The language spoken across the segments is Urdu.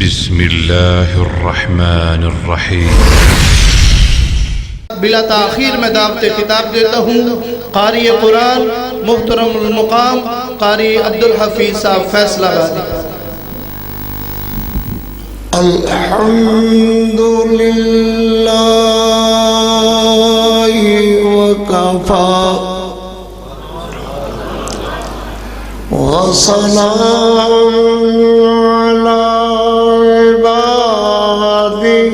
بسم الله الرحمن الرحیم. بلا تاخیر میں دعوت خطاب دیتا ہوں قاری قرآن محترم المقام قاری عبدالحفیظ صاحب فیصل آبادی. الحمد لله وكفى وسلام على عباده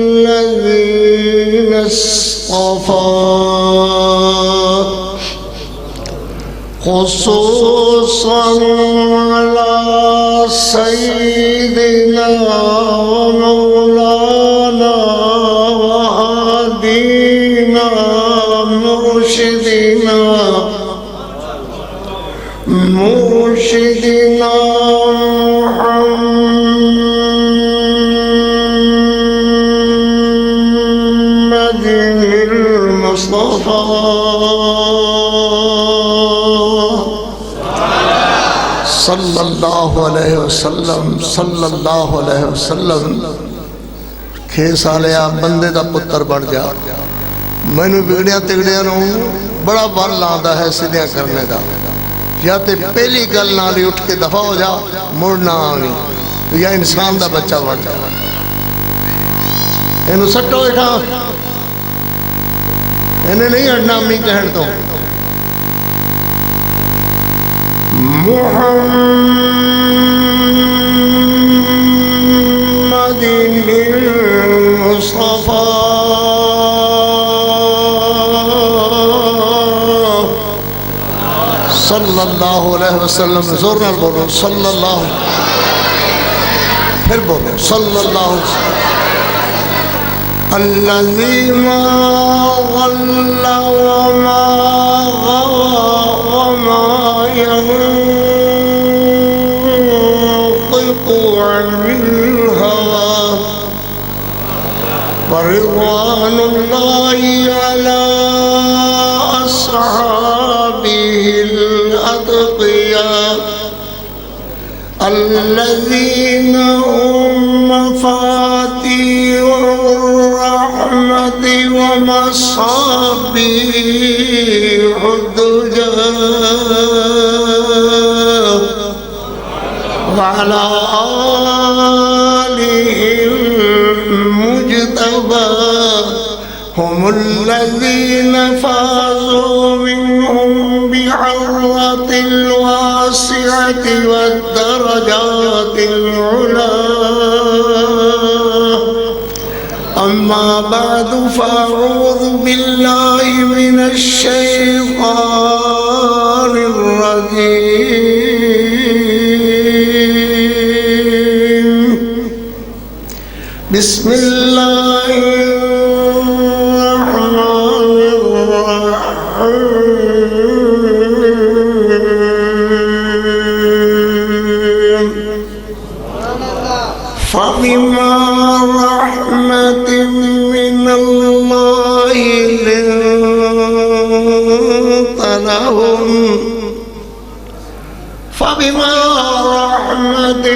الذين اصطفى خصوصا على سيدنا ومولانا وهادينا مرشدنا محمد المصطفى صلی اللہ علیہ وسلم صلی اللہ علیہ وسلم. کھے سالیا بندے دا پتر بڑھ جا. مینو بگڑیاں تگڑیاں نو بڑا بل آندا ہے سیدھیاں کرنے دا. یا تے پہلی گل نال ہی اٹھ کے دفع ہو جا مڑ نہ آویں یا انسان دا بچہ بن جا. اینو سٹو اٹھا اینے نہیں ہٹنا امی کہن تو. محمد المصطفى صلی اللہ علیہ وسلم. زور نال بولو صلی اللہ. پھر بولو صلی اللہ علیہ وسلم. الذي ما غل وما غوى وما ينطق عن الهوى ورضوان الله على أصحابه الأتقياء الذين هم مفاتيح الرحمة ومصابيح الدجى وعلى آله المجتبى هم الذين فازوا منهم بعرة الواسعة والدرجات العلا. أما بعد فأعوذ بالله من الشيطان الرجيم. بسم الله الرحمن الرحيم. فبما رحمة من الله لنت لهم فبما رحمة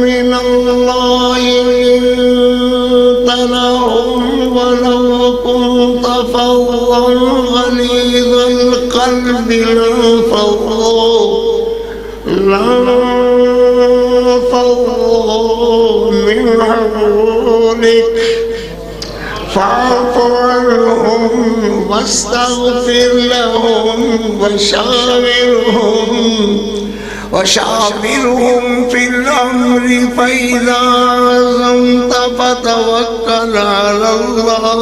من الله لنت لهم ولو كنت فظا غليظ القلب لانفضوا من حولك فاعف عنهم واستغفر لهم وشاورهم في الأمر فإذا عزمت فتوكل على الله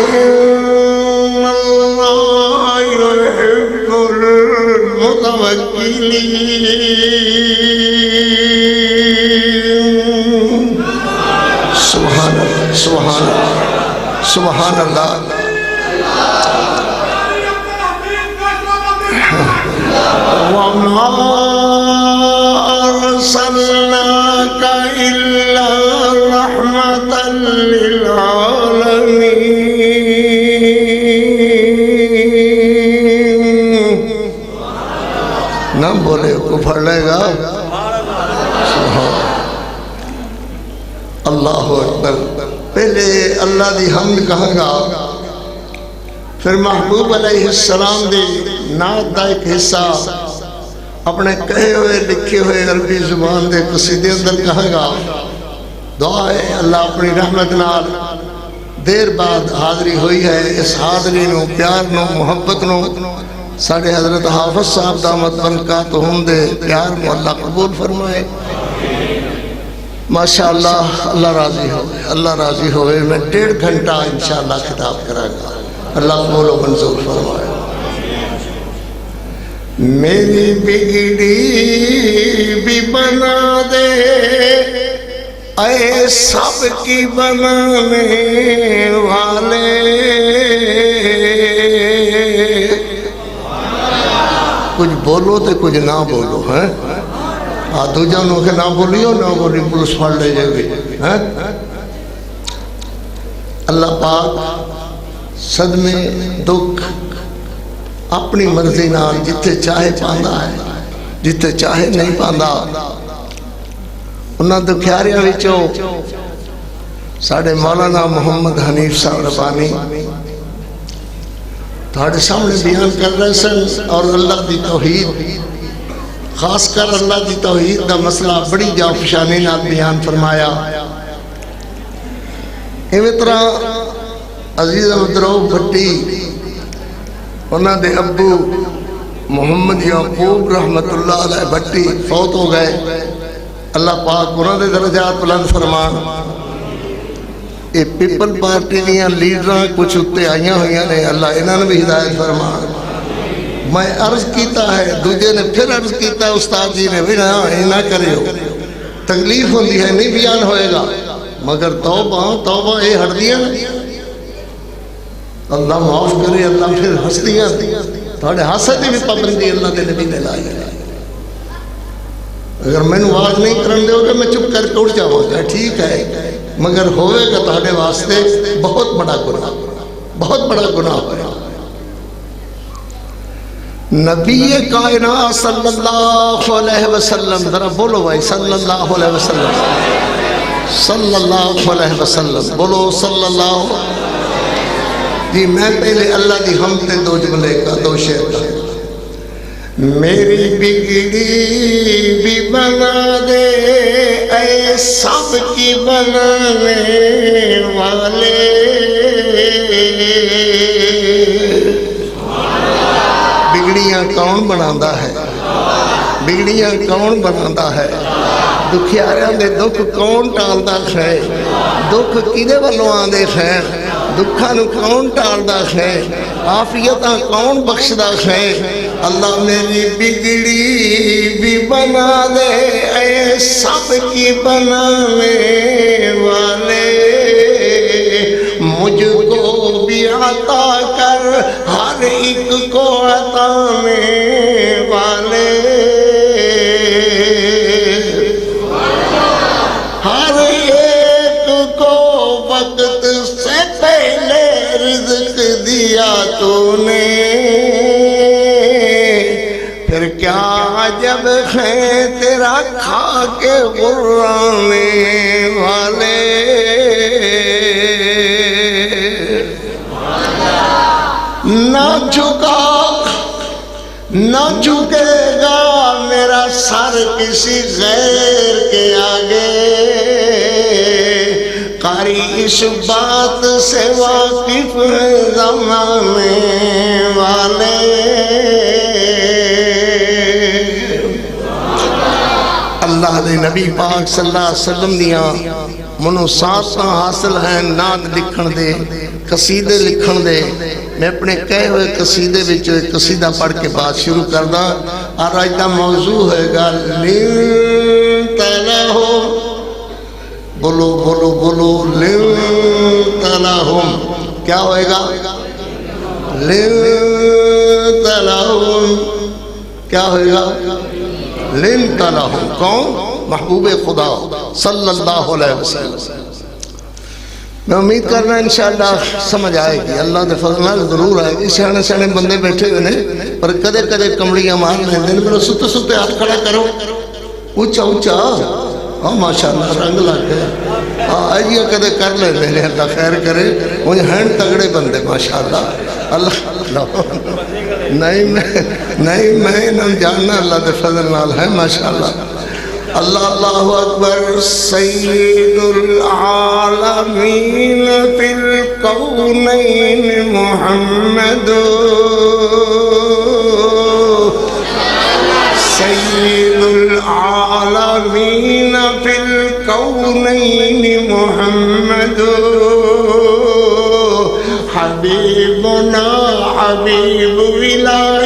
إن الله يحب المتوكلين. سبحان الله سبحان الله سبحان الله. وما أرسلناك إلا رحمة للعالمين. بولے کو پڑھ لے گا. اللہ اکبر. پہلے اللہ دی حمد کہاں گا، پھر محبوب علیہ السلام دی نعت دا ایک حصہ اپنے کہے ہوئے لکھے ہوئے عربی زبان دے قصیدے اندر کہاں گا. دعا ہے اللہ اپنی رحمت نال دیر بعد حاضری ہوئی ہے، اس حاضری نو پیار نو محبت نو ساڑھے حضرت حافظ صاحب دامت برکاتہم دے پیار نو اللہ قبول فرمائے. ماشاءاللہ اللہ راضی ہوئے، اللہ راضی ہوئے. میں 1.5 گھنٹہ انشاءاللہ خطاب کرا گا، اللہ قبول و منظور فرمائے. میری بگڑی بھی بنا دے اے سب کی بنانے والے، کچھ بولو تو کچھ نہ بولو ہے. آدھو جانو کہ نہ بولیو نہ بولی پولیس پھڑ لے جائے گی. اللہ پاک صدمے دکھ اپنی مرضی نال جتے چاہے پاندا ہے، جتے چاہے نہیں پاندا. انہاں دکھیاریاں وچوں ساڑھے مولانا محمد حنیف صاحب ربانی تھوڑے سامنے بیان کر رہے سن، اور اللہ دی توحید خاص کر اللہ دی توحید دا مسئلہ بڑی جافشانی نال بیان فرمایا. ایویں طرح عزیز عبدالرؤف بھٹی انہاں دے ابو محمد یعقوب رحمت اللہ علیہ بھٹی فوت ہو گئے. اللہ پاک انہاں دے درجات بلند فرمان. یہ پیپل پارٹی دیاں لیڈراں کچھ اتے آئیاں ہوئیاں نے، اللہ انہاں نے بھی ہدایت فرمان. میں عرض کیتا ہے، دوجے نے پھر عرض کیتا ہے استاد جی نے بھی نہ کریو، تکلیف ہوندی ہے نہیں بیان ہوئے گا، مگر توبہ توبہ یہ ہٹ دیا نا. اللہ معاف کرے، اللہ پھر ہستیاں تھوڑے حسد بھی پابندی اللہ دے نبی نے لائی ہے. اگر میں آواز نہیں کرن دے گا میں چپ کر کے اٹھ جاؤں گا، ٹھیک ہے، مگر ہوئے گا تھوڑے واسطے بہت بڑا گناہ، بہت بڑا گناہ ہوئے. نبی کائنات صلی اللہ علیہ وسلم، ذرا بولو بھائی صلی اللہ علیہ وسلم، صلی اللہ علیہ وسلم، بولو صلی اللہ. جی میں پہلے اللہ دی حمد تے دو جملے کا دو شعر کا. میری بگڑی بھی بنا دے اے سب کی بنانے والے، بگڑیاں کون بناتا ہے، بگڑیاں کون بناتا ہے، دکھیاریاں دے دکھ کون ٹالدا ہے، دکھ کدے والوں آندے ہیں، دکھاں نو کون ٹالدا ہے، عافیتاں کون بخشدا ہے. اللہ میری بگڑی بھی بنا دے اے سب کی بنانے والے، مجھ کو بھی عطا کر ہر ایک کو عطانے والے، ہر ایک کو وقت سے پہلے رزق دیا تو نے، پھر کیا جب ہے تیرا کھا کے غرانے والے. نہ جھکا نہ جھکے گا میرا سر کسی غیر کے آگے، قاری اس بات سے واقف ہے زمانے والے. اللہ دے نبی پاک صلی اللہ علیہ وسلم دیاں منو ساتاں حاصل ہیں نعت لکھن دے، قصیدے لکھن دے. میں اپنے کہے ہوئے قصیدے وچ ایک قصیدہ پڑھ کے بات شروع کردا. اور آج دا موضوع ہے گا لنت لہم، بولو بولو بولو لنت لہم. کیا ہوئے گا؟ لنت لہم. کیا ہوئے گا؟ لنت لہم. کون؟ محبوب خدا صلی اللہ علیہ وسلم. میں امید کرنا انشاءاللہ سمجھ آئے گی، اللہ دے فضل نال ضرور آئے گی۔ سیانے سیانے بندے بیٹھے ہوئے نے پر کدے کدے کمڑیاں مار لیندے نے، میرا ستے ستے ہاتھ کھڑا کرو اونچا اونچا، ہاں ماشاءاللہ رنگ لگ گئے، آئیے کدے کر لیندے نے، اللہ خیر کرے۔ انہیں ہیں تگڑے بندے ماشاءاللہ، اللہ نہیں میں انہوں جاننا اللہ دے فضل نال ہے ماشاءاللہ۔ اللہ اللہ اکبر۔ سید العالمین فی الکونین محمد، سید العالمین فی الکونین محمد، حبیبنا حبیب الہ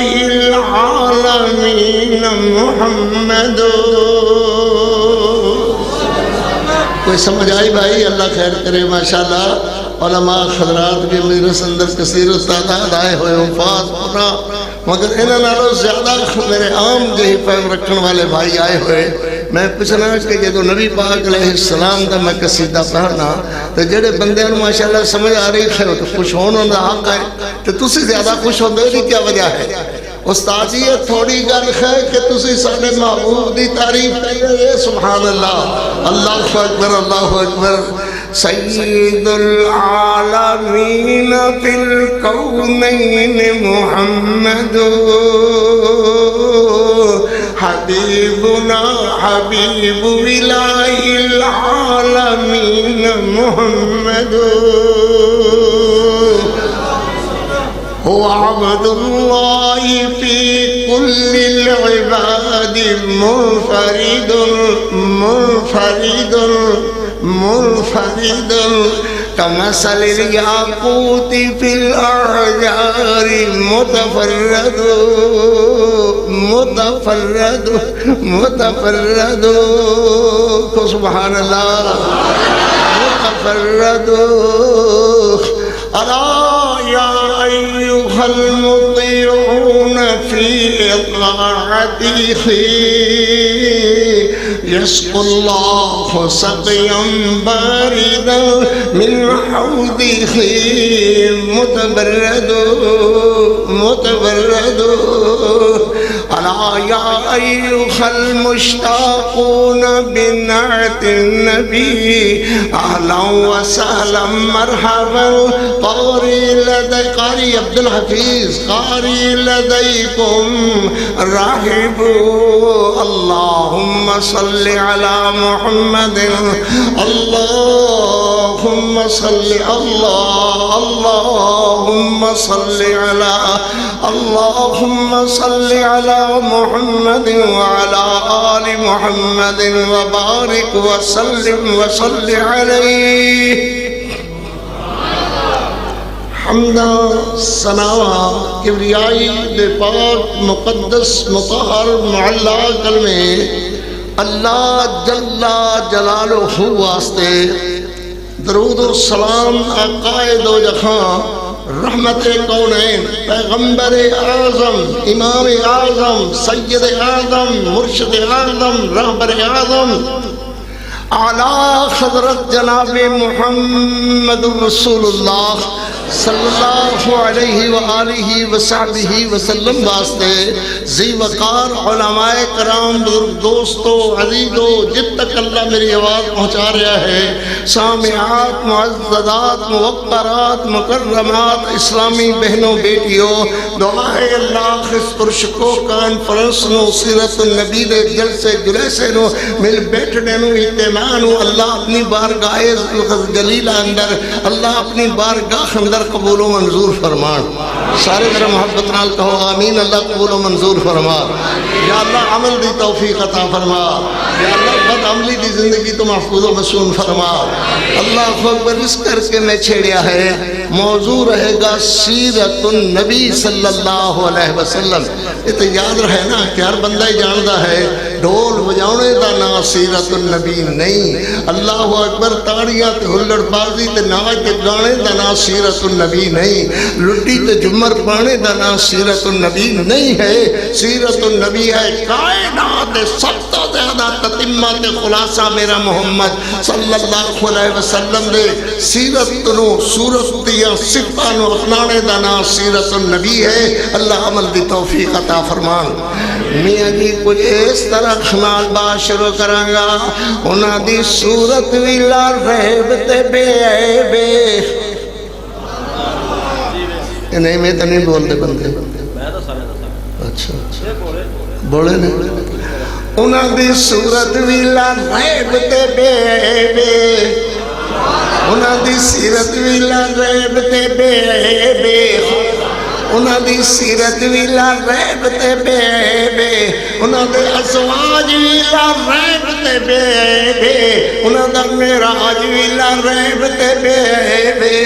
العالمین محمد۔ کوئی سمجھ آئی بھائی؟ اللہ خیر کرے ماشاءاللہ۔ علماء حضرات کے مجلس اندر کثیر تعداد آئے ہوئے وفات ہونا، مگر انہوں نے زیادہ میرے عام جہی فہم رکھن والے بھائی آئے ہوئے۔ میں پوچھنا کہ جدو نبی پاک علیہ السلام کا میں قصیدہ پڑھنا تو جڑے بندے ان ماشاءاللہ سمجھ آ رہی ہے تو خوش ہونا دا حق ہے، تو تسی زیادہ خوش ہوندے دی کیا وجہ ہے؟ استاد جی یہ تھوڑی گل ہے کہ تسی سارے محبوب دی تعریف کریے، سبحان اللہ، اللہ اکبر اللہ اکبر۔ سید العالمین فی الکونین محمد، حبیبنا حبیب الہ العالمین محمد، هو عبد اللہ فی کل العباد منفرد منفرد منفرد، کمثل الیاقوت فی الاحجار متفرد متفرد متفرد، سبحان اللہ، متفرد۔ الا یا ایھا المطیعون فی طاعتہ، یسقی اللہ سقیا باردا من حوضہ، متبرد متبرد۔ الا یا ایھا المشتاقون بنعت النبی، اہلا وسہلا مرحبا، قاری عبدالحفیظ قاری لدیکم راہبو، اللہم صل علی محمد، اللہم صل اللہم صل علی، اللہم صل علی محمد وعلی آل محمد وبارک وسلم وصل علیہ۔ حمدہ ثنا کبریائی دے پاک مقدس مطہر معلا کلمے اللہ جل جلالہ واسطے درود و سلام عقائد و جخاں رحمت کونین پیغمبر اعظم امام اعظم سید اعظم مرشد اعظم رہبر اعظم اعلیٰ حضرت جناب محمد رسول اللہ صلی اللہ علیہ وآلہ وصحبہ وسلم واسطے ذی وقار علماء کرام بزرگ دوستو عزیزو جب تک اللہ میری آواز پہنچا رہا ہے، سامعات معززات موقرات مکرمات اسلامی بہنوں بیٹیوں، دعائے اللہ اس پرشکو کانفرنس نو سیرت-ال-نبی دے جلسے جلسے نو مل بیٹھنے نو اہتمام اللہ اپنی بارگاہ جلیلہ اندر اللہ اپنی بارگاہ اندر قبول و منظور فرمان۔ سارے ذرا محبت نال کہو آمین۔ اللہ قبول و منظور فرما، یا اللہ عمل دی توفیق عطا فرما، یا اللہ بد عملی دی زندگی تو محفوظ و مسون فرما۔ اللہ اکبر۔ اس کر کے میں چھیڑیا ہے موضوع رہے گا سیرت-ال-نبی صلی اللہ علیہ وسلم۔ یہ تو یاد رہے نا کہ ہر بندہ ہی جانتا ہے ڈھول بجاؤنے دا نا سیرت-ال-نبی نہیں نہیں، اللہ اکبر تاڑیاں تے ہلڑ بازی تے ناچ تے گانے دا نام سیرت النبی نہیں، لٹی تے جمر پانے دا نام سیرت النبی نہیں ہے، سیرت النبی ہے کائنات سب تو زیادہ تتمہ تے خلاصہ میرا محمد صلی اللہ علیہ وسلم دے سیرت نو صورت دیا صفہ نو اپنانے دا نام سیرت النبی ہے۔ اللہ عمل دی توفیق عطا فرمان۔ میاں جی کچھ اس طرح خنال بات شروع کرانگا، انہاں دی صورت وی لا ریب تے بے عیبے، نہیں میں تو نہیں بول دے بندے، اچھا بولے نہیں، انہاں دی صورت وی لا ریب تے بے عیبے، انہاں دی سیرت وی لا ریب تے بے عیبے، انہاں دی سیرت وی لا ریب تے بے عیبے، انہاں دے ازواج وی لا ریب تے بے عیبے، انہاں دا معراج وی لا ریب تے بے عیبے،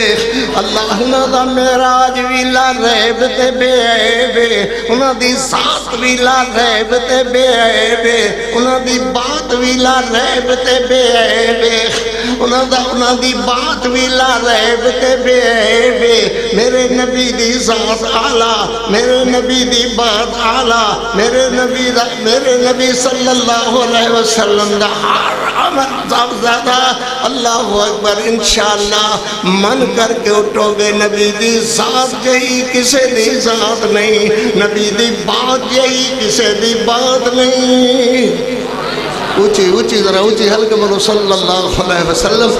اللہ انہاں دا معراج وی لا ریب تے بے عیبے، انہاں دی ذات وی لا ریب تے بے عیبے، انہاں دی بات وی لا ریب تے بے عیبے، انہاں دی بات وی لا ریب تے بے عیبے، میرے نبی دی ذات اعلیٰ، میرے نبی دی بات اعلیٰ، میرے نبی صلی اللہ علیہ وسلم دا عمل زیادہ، اللہ اکبر انشاءاللہ من کر کے اٹھو گے، نبی دی ذات جہی کسے دی ذات نہیں، نبی دی بات جہی کسے دی بات نہیں، اونچی ذرا اونچی ہلکے بولو صلی اللہ علیہ وسلم،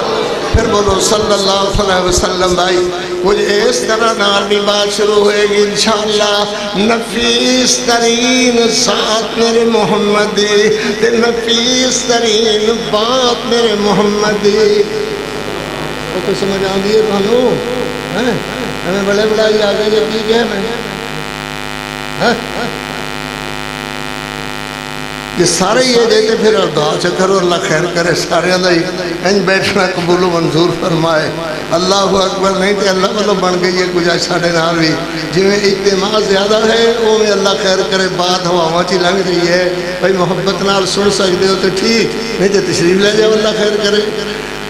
پھر بولو صلی اللہ علیہ وسلم۔ بھائی کچھ اس طرح نارمی بات شروع ہوئے گی انشاءاللہ، نفیس ترین ذات میرے محمدی تے نفیس ترین بات میرے محمدی، وہ تو سمجھ آن دیئے بھانو ہمیں بڑے بڑائی آگے جب کی گئے میں یہ سارے یہ دیتے پھر اور دعا چکر اور اللہ خیر کرے سارے اندائی انج بیٹھنا قبول و منظور فرمائے، اللہ اکبر، نہیں تے اللہ والو بن گئی ہے کچھ ساڑھے نال بھی جی میں اجتماع زیادہ ہے وہ میں اللہ خیر کرے بات ہوا چی لنگ رہی ہے، بھائی محبت نال سن سکتے ہو تو ٹھیک، نہیں تے تشریف لے جاؤ اللہ خیر کرے۔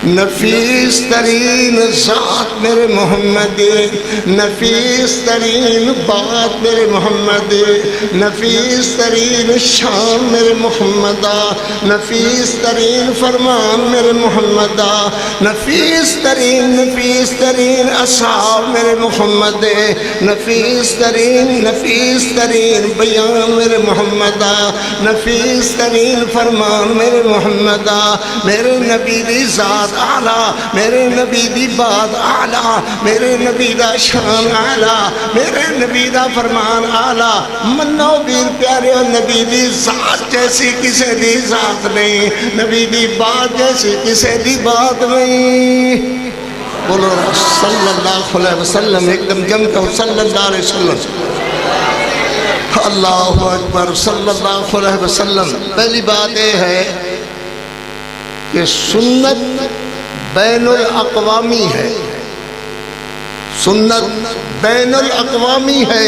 نفیس ترین ذات میرے محمد، نفیس ترین بات میرے محمد، نفیس ترین شان میرے محمد، نفیس ترین فرمان میرے محمد، نفیس ترین اصحاب میرے محمد، نفیس ترین بیان میرے محمد، نفیس ترین فرمان میرے محمد، میرے نبی دی ذات اعلیٰ، میرے نبی دی بات اعلیٰ، میرے نبی دا شان اعلیٰ، میرے نبی دا فرمان اعلیٰ، منو بیر پیارے نبی دی ذات جیسی کسے دی ذات نہیں، نبی دی بات جیسی کسے دی بات نہیں، بولو صلی اللہ علیہ وسلم، ایک دم جم کر صلی اللہ علیہ وسلم، اللہ اکبر صلی اللہ علیہ وسلم۔ پہلی بات یہ ہے کہ سنت بین الاقوامی ہے، سنت بین الاقوامی ہے،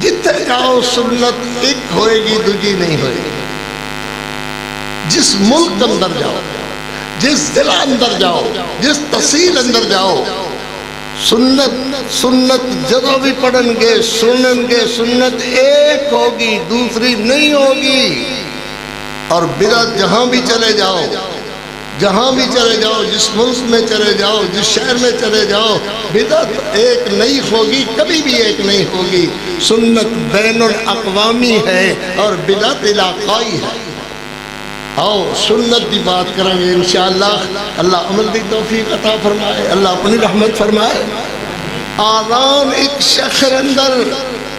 جتے جاؤ سنت ایک ہوئے گی دوجی نہیں ہوئے گی، جس ملک اندر جاؤ، جس ضلع اندر جاؤ، جس تحصیل اندر جاؤ، سنت جدو بھی پڑھن گے سنن گے سنت ایک ہوگی دوسری نہیں ہوگی، اور بدعت جہاں بھی چلے جاؤ، جہاں بھی چلے جاؤ، جس ملک میں چلے جاؤ، جس شہر میں چلے جاؤ، بدعت ایک نہیں ہوگی، کبھی بھی ایک نہیں ہوگی، سنت بین الاقوامی ہے اور بدعت علاقائی ہے۔ آؤ سنت دی بات کریں گے انشاءاللہ، اللہ عمل دی توفیق عطا فرمائے، اللہ اپنی رحمت فرمائے۔ آذان ایک شہر اندر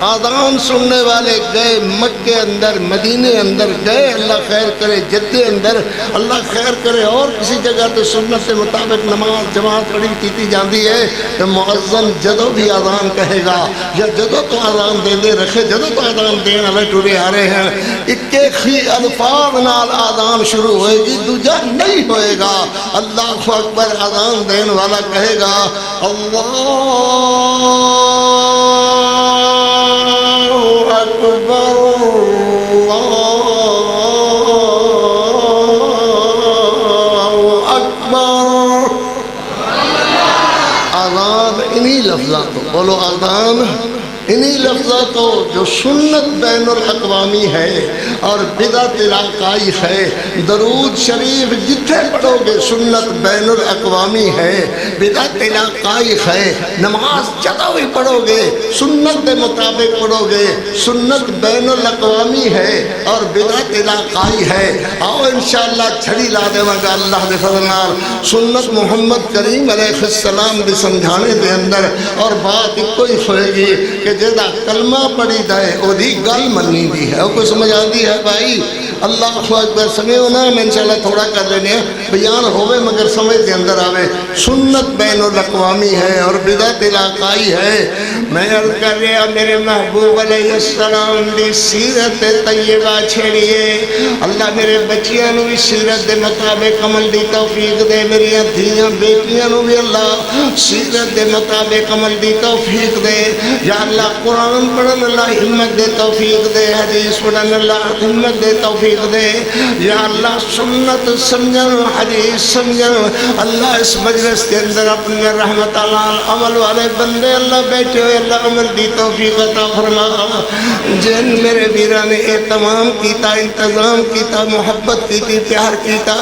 آذان سننے والے گئے مکے اندر، مدینے اندر گئے، اللہ خیر کرے جدے اندر، اللہ خیر کرے اور کسی جگہ تو سنت کے مطابق نماز جماعت پڑھی کیتی جاندی ہے، تو مؤذن جدو بھی آذان کہے گا یا جدو تو آذان دے دے رکھے، جدو تو آذان دین والے ٹورے آ رہے ہیں، اکے ہی الفاظ نال آذان شروع ہوئے گی، دوجا نہیں ہوئے گا۔ اللہ اکبر آذان دین والا کہے گا اللہ اکبر اللہ لفظات ہو، بولو آذان انہی لفظات ہو جو سنت بین الاقوامی ہے اور بدعت علاقائی ہے۔ درود شریف جتھے پڑھو گے سنت بین الاقوامی ہے، بدعت علاقائی ہے۔ نماز جدہ بھی پڑھو گے سنت کے مطابق پڑھو گے، سنت بین الاقوامی ہے اور بدعت علاقائی ہے۔ آؤ انشاءاللہ چھڑی لا دے گا اللہ دے فضل نال سنت محمد کریم علیہ السلام دی سمجھانے دے اندر، اور بات کوئی ہوئے گی کہ جیدہ کلمہ پڑھی دائے او دی گل منی دی ہے، او کو سمجھ آتی ہے بھائی؟ اللہ اکبر سمجھے ہونا، میں انشاءاللہ تھوڑا کر لینے بیان ہوئے مگر سمجھ دے اندر آوے۔ سنت بین الاقوامی ہے اور بدعت علاقائی ہے۔ میں عرض کر رہا میرے محبوب علیہ السلام دی سیرت طیبہ چھڑیے، اللہ میرے بچیاں نو بھی سیرت دے مطابق عمل دی توفیق دے، میری دھیاں بیٹیاں نو بھی اللہ سیرت دے مطابق عمل دی توفیق دے۔ یا اللہ قرآن پڑھن اللہ ہمت دے توفیق دے، حدیث پڑھن اللہ ہمت دے توفیق دے۔ یا اللہ سنت سمجھن حدیث سمجھن اللہ اس مجلس کے اندر اپنی رحمت اللہ عمل والے بندے اللہ بیٹھے ہوئے اللہ عمل دی توفیق عطا فرما۔ جن میرے ویرہ نے اہتمام کیتا، انتظام کیتا، محبت کیتی، پیار کیتا،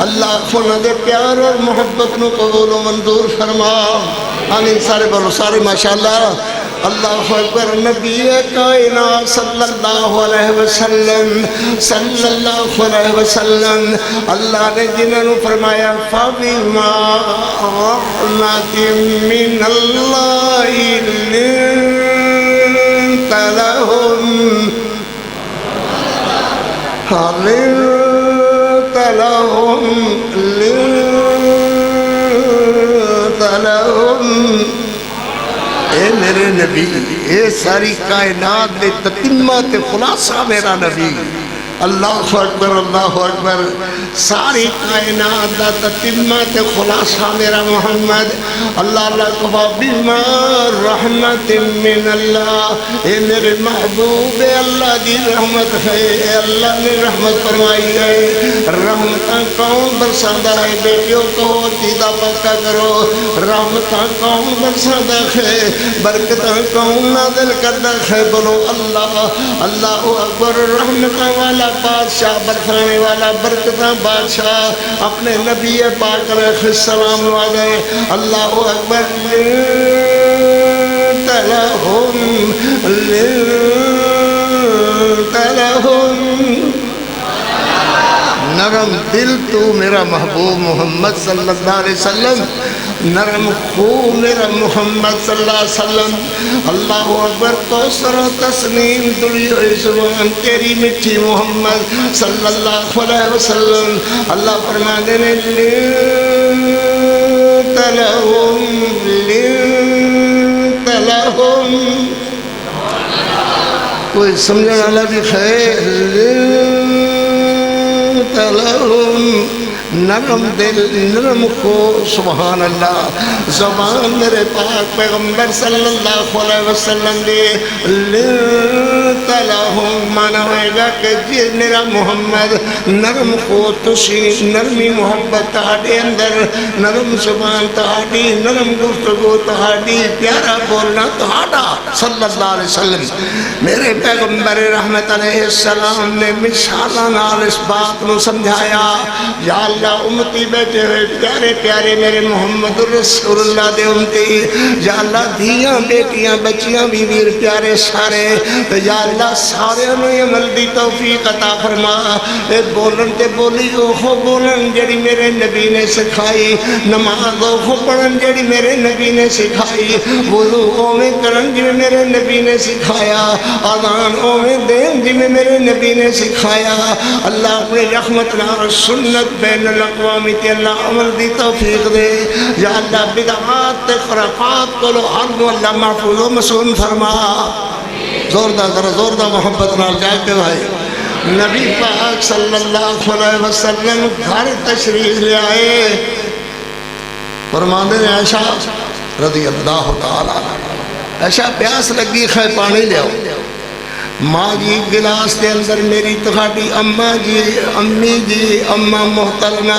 اللہ خونہ دے پیار اور محبت نو قبول و منظور فرما۔ آمین سارے بولو سارے ماشاءاللہ۔ اللہ اکبر۔ نبی کائنات صلی اللہ علیہ وسلم صلی اللہ علیہ وسلم اللہ نے جنہوں نے فرمایا فَبِمَا رَحْمَةٍ مِّنَ اللَّهِ لِنْتَ لَهُمْ اے میرے نبی، اے ساری کائنات دے تتمہ تے خلاصہ میرا نبی۔ اللہ اکبر اللہ اکبر۔ ساری کائنات دا تتمہ تے خلاصہ میرا محمد۔ اللہ اللہ کہا بما رحمت من اللہ، اے میرے محبوب اللہ دی رحمت ہے، اے اللہ نے رحمت فرمائی ہے۔ رحمتاں کون برساندہ ہے؟ بیٹیوں کو دیدہ پکا کرو، رحمتاں کون برساندہ ہے؟ برکتاں کون نازل کردہ ہے؟ بولو اللہ اللہ اکبر۔ رحمتاں والا بادشاہ، برسانے والا برکتاں بادشاہ اپنے نبی پاک علیہ السلام والے اللہ اکبر۔ نرم دل تو میرا محبوب محمد صلی اللہ علیہ وسلم، نرم خو میرا محمد صلی اللہ علیہ وسلم۔ اللہ اکبر۔ کوثر و تسنیم دلی ہوئی زبان تیری مٹھی محمد صلی اللہ علیہ وسلم۔ اللہ فرما دینے لنت لہم، کوئی سمجھنے والا بھی خیر، لنت لہم، نرم دل نرم کو سبحان اللہ۔ زبان میرے پاک پیغمبر صلی اللہ علیہ وسلم دے لنت لہم مانا ہوئے گا کہ جی میرا محمد نرم کو تسی نرمی محبت تہاڈے اندر، نرم زبان تہاڈی، نرم گفتگو تہاڈی، پیارا بولنا تہاڈا صلی اللہ علیہ وسلم۔ میرے پیغمبر رحمت علیہ السلام نے مثالاں نال اس بات نو سمجھایا۔ یا اللہ امتی بیٹھے ہوئے پیارے پیارے میرے محمد رسول اللہ دے امتی، یا اللہ دھیاں بیٹیاں بچیاں بیویر پیارے سارے، یا اللہ سارے انہیں عمل دی توفیق عطا فرما۔ اے بولن تے بولی اوہو بولن جڑی میرے نبی نے سکھائی، نماز اوہو پڑھن جڑی میرے نبی نے سکھائی، وضو اوہیں کرن جڑی میرے نبی نے سکھایا، اذان اوہیں دین جڑی میرے نبی نے سکھایا۔ اللہ اپنے رحمت نال سنت بین الاقوامی تے اللہ عمل دی توفیق دے۔ یا اللہ بدعات تے خرافات کو لو ہر اللہ محفوظ و مسون فرما۔ زوردہ ذرا زوردہ محبت نال جائے کے بھائی نبی پاک صلی اللہ علیہ وسلم گھر تشریف لے آئے، فرماندے نے عائشہ رضی اللہ تعالیٰ، عائشہ پیاس لگی خیر پانی لے آؤ۔ ماں جی گلاس کے اندر میری تہاڈی اماں جی امی جی اماں محترمہ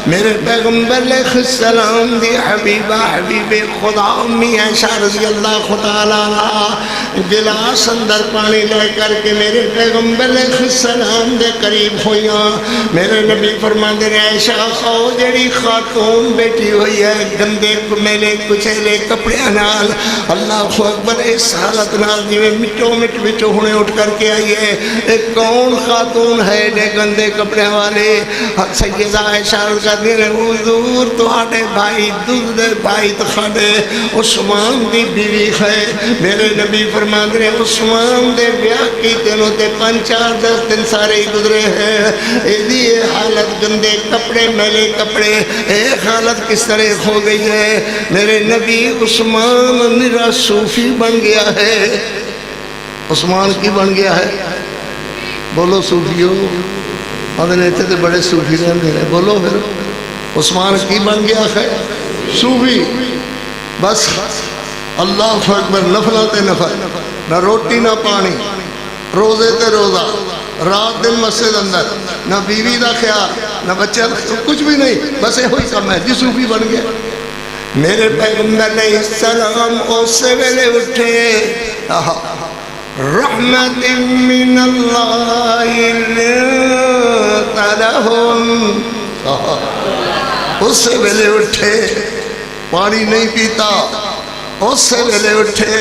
میرے پیغمبر علیہ السلام دی حبیبہ حبیب خدا امی عائشہ رضی اللہ تعالیٰ عنہ گلاس اندر پانی لے کر کے میرے پیغمبر علیہ السلام دے قریب ہوئیاں. میرے نبی فرماندے نے عائشہ او جڑی خاتون بیٹھی ہوئی ہے گندے میلے کچیلے کپڑے نال اللہ اکبر اس حالت نال جویں مٹو مٹ وچوں ہنے اٹھ کر کے آئی ہے ایک کون خاتون ہے جو گندے کپڑے والے سیدہ عائشہ کہتی ہے حضور تہاڈے بھائی دودھ بھائی تہاڈے عثمان دی بیوی ہے. میرے نبی فرماندے نے عثمان دے بیاہ کیتے نوں تے 5-4-10 دن سارے ہی گزرے ہیں ایدی حالت گندے کپڑے میلے کپڑے ایک حالت کس طرح ہو گئی ہے. میرے نبی عثمان میرا صوفی بن گیا ہے. عثمان کی بن گیا ہے؟ بولو صوفیو مدنے تھے بڑے صوفی رہنے ہیں بولو پھر عثمان کی بن گیا ہے صوفی. بس اللہ اکبر نفلہ تے نفل نہ روٹی نہ پانی روزے تے روزہ رات دن مسجد اندر نہ بیوی دا خیال نہ بچہ کچھ بھی نہیں بس یہ ہوئی کم ہے جی صوفی بن گیا. میرے پیغمبر علیہ السلام اسے ویلے اٹھے رحمت من اللہ لهم اسے ویلے اٹھے پانی نہیں پیتا اسے ویلے اٹھے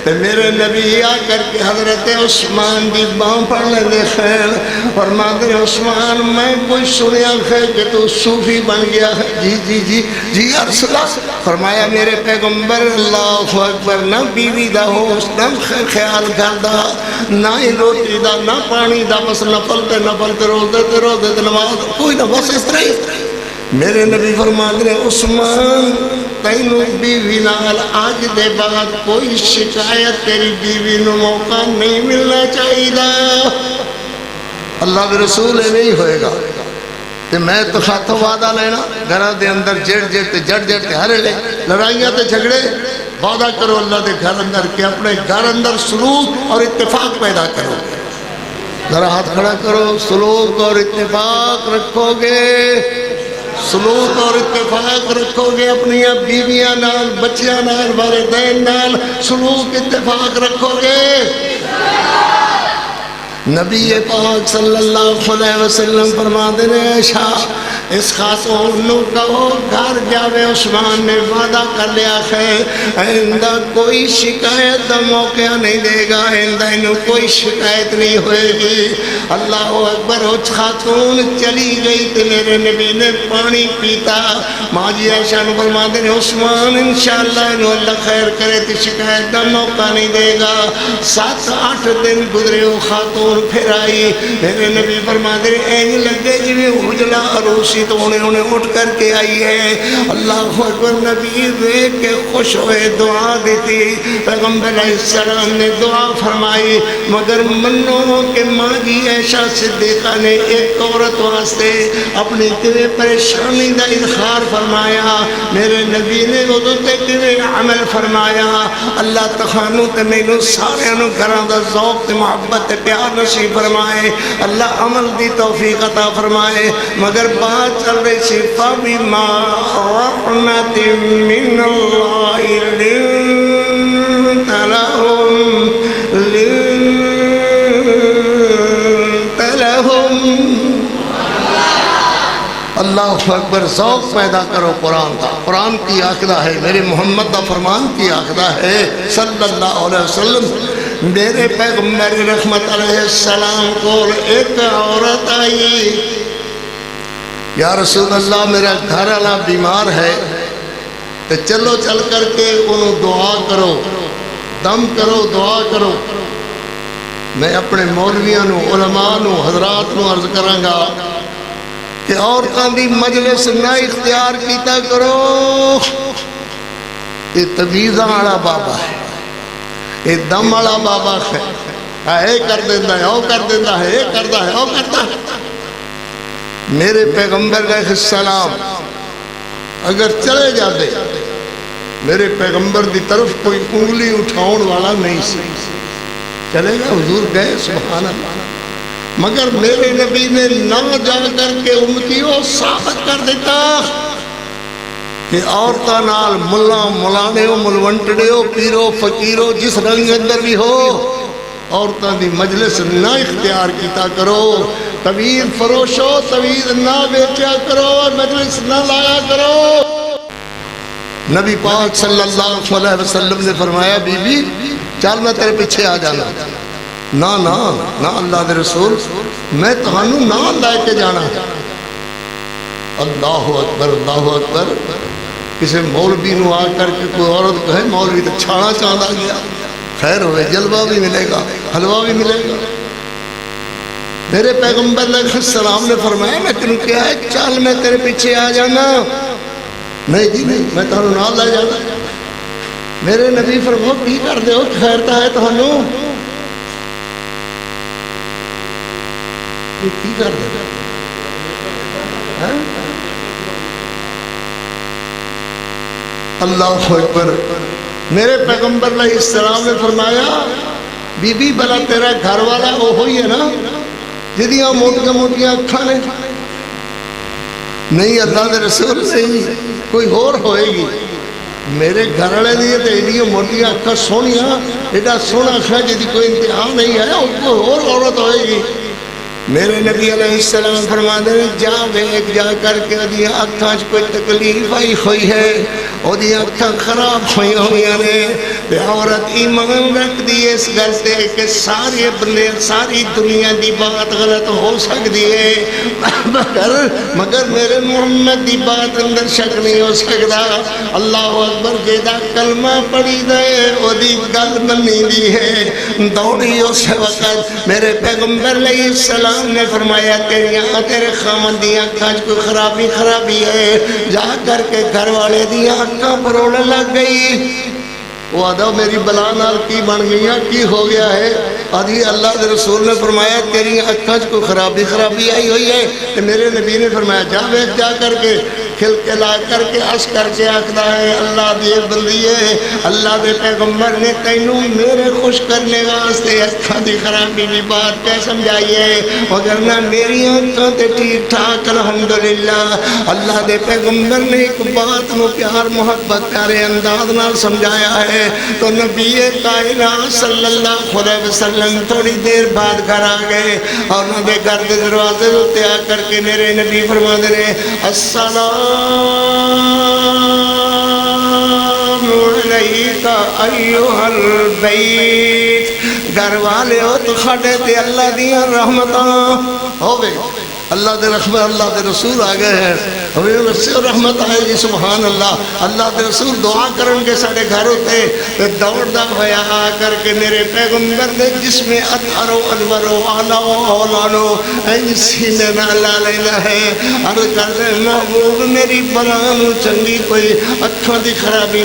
تو میرے نبی آ کر کے حضرت عثمان دی باں پڑھ لے خیر فرماتے ہیں عثمان میں کوئی سنیا ہے کہ تو صوفی بن گیا ہے. جی جی جی جی رسول اللہ. فرمایا میرے پیغمبر اللہ اکبر نہ بیوی دا ہوش نہ خیال کردا نہ ہی روٹی دا نہ پانی دا بس نفل تے روزے تے نماز کوئی نہ بس اس طرح ہی. میرے نبی فرماتے ہیں عثمان تینوں بیوی نال آج دے بعد کوئی شکایت تیری بیوی نو موقع نہیں ملنا چاہیے. اللہ کے رسول ہے نہیں ہوئے گا کہ میں تو خاتو وعدہ لینا گھرہ دے اندر جڑ تے ہر لے لڑائیاں تے جھگڑے وعدہ کرو اللہ دے گھر اندر کہ اپنے گھر اندر سلوک اور اتفاق پیدا کرو. ذرا ہاتھ کھڑا کرو سلوک اور اتفاق رکھو گے سلوک اور اتفاق رکھو گے اپنی بیویاں نال بچیاں نال والدین نال سلوک اتفاق رکھو گے. نبی پاک صلی اللہ علیہ وسلم فرماتے ہیں عائشہ اس خاتون نو کہو گھر جاوے عثمان نے وعدہ کر لیا ہے آئندہ کوئی شکایت دا موقع نہیں دے گا آئندہ انہوں کوئی شکایت نہیں ہوئے گی. اللہ اکبر اس خاتون چلی گئی تو میرے نبی نے پانی پیتا. ماں جی عائشہ نے فرماتے ہیں عثمان انشاءاللہ انہوں اللہ خیر کرے تو شکایت دا موقع نہیں دے گا. 7-8 دن گزرے وہ خاتون پھر آئی. میرے نبی فرماتے ہیں این لگے جویں اجلا عروسی تو انہیں اٹھ کر کے آئی ہے. اللہ اکبر. نبی دیکھ کے خوش ہوئے دعا دیتی. پیغمبر علیہ السلام نے دعا فرمائی مگر منو کہ ماں جی عائشہ صدیقہ نے ایک عورت واسطے اپنی کیویں پریشانی دا اظہار فرمایا. میرے نبی نے ادو تے کیویں عمل فرمایا. اللہ تخانو تے مینوں سارے نوں گھراں دا ذوق تے محبت تے پیار نصیب فرمائے. اللہ عمل دی توفیق عطا فرمائے. مگر بات چل رہی سی فَبِمَا رَحْمَةٍ مِّنَ اللَّهِ لِنْتَ لَهُمْ. اللہ اکبر. ذوق پیدا کرو قرآن کا. قرآن کی عقیدہ ہے میرے محمد دا فرمان کی عقیدہ ہے صلی اللہ علیہ وسلم. میرے پیغمبر رحمت علیہ السلام کو ایک عورت آئی یا رسول اللہ میرا گھر والا بیمار ہے تو چلو چل کر کے انہوں دعا کرو دم کرو دعا کرو. میں اپنے مولویاں نو علماء نو حضرات نو عرض کرانگا کہ عورتاں دی مجلس نہ اختیار کیتا کرو. یہ تبیزاں والا بابا ہے یہ دم والا بابا ہے اے کر دیتا ہے او کر دیتا ہے اے کرتا ہے او کرتا ہے. میرے پیغمبر علیہ السلام اگر چلے جاتے میرے پیغمبر دی طرف کوئی انگلی اٹھاؤن والا نہیں سی. چلے گا حضور گئے سبحان اللہ، مگر میرے نبی نے نہ جا کر کے امتیوں ثابت کر دیتا کہ عورتاں نال ملا ملانےو ملونٹڑےو پیرو فقیرو جس رنگ اندر بھی ہو عورتاں دی مجلس نہ اختیار کیتا کرو، طویل فروشو طویل نہ بیچیا کرو، مجلس نہ لایا کرو۔ نبی پاک صلی اللہ علیہ وسلم نے فرمایا بی بی چل میں تیرے پیچھے آ جانا، نا نا نا اللہ دے رسول میں تہانوں نہ لے کے جانا۔ اللہ اکبر اللہ اکبر۔ کسی مولوی نو آ کر کے کوئی عورت کہے مولوی تو چھانا چاندہ گیا، خیر ہوئے جلوہ بھی ملے گا حلوہ بھی ملے گا۔ میرے پیغمبر علیہ السلام نے فرمایا میں تنوں کیا ہے چل میں تیرے پیچھے آ جانا، نہیں جی نہیں میں تہانوں نہ لے جانا۔ میرے نبی فرمایا کی کر دے ہو خیرتا ہے تہانوں، یہ کی کر دے اللہ اکبر۔ میرے پیغمبر علیہ السلام نے فرمایا بی بی بلا تیرا گھر والا وہ ہوئی ہے نا جدیاں موٹیاں موٹیاں اکھاں نے؟ نہیں اللہ دے رسول نہیں، کوئی اور ہوئے گی۔ میرے گھر والے دیے تے ایڈیاں موٹیاں اکھاں سونیاں، ایڈا سونا اکھاں جدی کوئی انتہا نہیں ہے، اس کو اور عورت ہوئے گی۔ میرے نبی علیہ السلام فرماتے ہیں جا ویک جا کر کے ادیاں اکھاں کوئی تکلیف آئی ہوئی ہے، ادیاں اکھاں خراب ہوئی ہوئی نے، تے عورت ایمان رکھ دی اس گل تے کہ سارے بندے ساری دنیا دی بات غلط ہو سکتی ہے مگر میرے محمد دی بات اندر شک نہیں ہو سکتا۔ اللہ اکبر جیدہ کلمہ پڑھی دے او دی گل منی دی ہے، دوڑی اس وقت میرے پیغمبر علیہ السلام نے فرمایا تیرے خامن دیاں اکھاں کوئی خرابی ہے، جا کر کے گھر والے دیاں اکھاں پروڑ لگ گئی۔ وہ آدھا میری بلا نال کی بن گئی کی ہو گیا ہے؟ آدھی اللہ دے رسول نے فرمایا تیری اکھاں کوئی خرابی آئی ہوئی ہے۔ کہ میرے نبی نے فرمایا جا ویکھ جا کر کے کھل کے لا کر کے ہنس کر کے آکھدا ہے اللہ دی بندیے اللہ دے پیغمبر نے تینوں میرے خوش کرنے واسطے اکھاں دی خرابی دی بات کیا سمجھائی ہے، وگرنہ میری اکھاں تے ٹھیک ٹھاک الحمدللہ۔ اللہ دے پیغمبر نے ایک بات نو پیار محبت پیارے انداز نال سمجھایا ہے تو نبی کائنات صلی اللہ علیہ وسلم تھوڑی دیر بعد گھر آ گئے اور انہوں نے گھر کے دروازے ہوتے آ کر کے میرے نبی فرما دے رہے السلام علیکہ ایہا البیت، گھر والے ہو تو کھڑے تے اللہ دیا رحمتاں ہوئے، اللہ دے رحمت اللہ دے رسول آ گئے ہیں، ہمیں سے رحمت آئے گی سبحان اللہ۔ اللہ دے رسول دعا کرن کے سارے گھر ہوتے دوڑ دا ہویا آ کر کے میرے پیغمبر نے جس میں اطہر و انور و اعلیٰ و اولانو این سینے نہ لا لینا ہے، عرض کر دے محبوب میری برانو چنگی کوئی اکھاں دی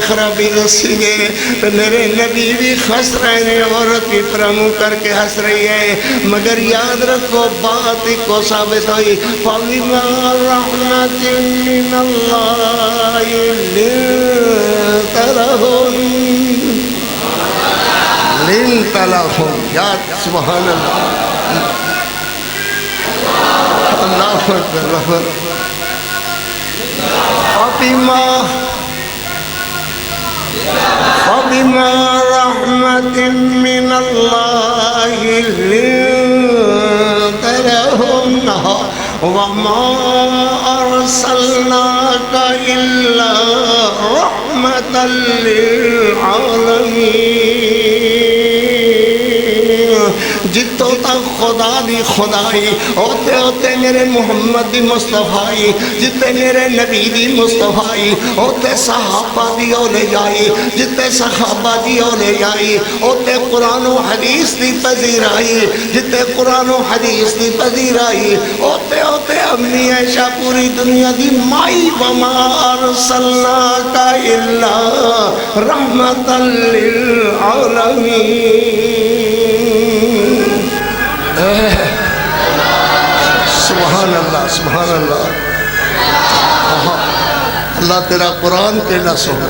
خرابی نسی گے، تو میرے نبی بھی خس رہے ہیں عورت بھی پرامو کر کے ہس رہی ہے، مگر یاد رکھو بات ہی کو ثابت ہوئی فَبِمَا رَحْمَةٍ مِّنَ اللَّهِ لِنْتَ لَهُمْ یا سبحان اللہ اللہ اکبر۔ فَبِمَا رَحْمَةٍ مِّنَ اللَّهِ لِنْتَ لَهُمْ وَمَا أَرْسَلْنَاكَ إِلَّا رَحْمَةً لِلْعَالَمِينَ۔ جتوں تک خدا دی خدائی ہوتے ہوتے میرے محمد دی مصطفیٰ، جتے میرے نبی دی مصطفیٰ ہوتے صحابہ دی اولیائی، جتے صحابہ دی اولیائی ہوتے قرآن و حدیث دی پذیرائی، جتے قرآن و حدیث دی پذیرائی ہوتے ہوتے امی عائشہ پوری دنیا دی مائی وما ارسلناک الا رحمتا للعالمین۔ سبحان اللہ سبحان اللہ۔ اللہ تیرا قرآن کیڑا سونا،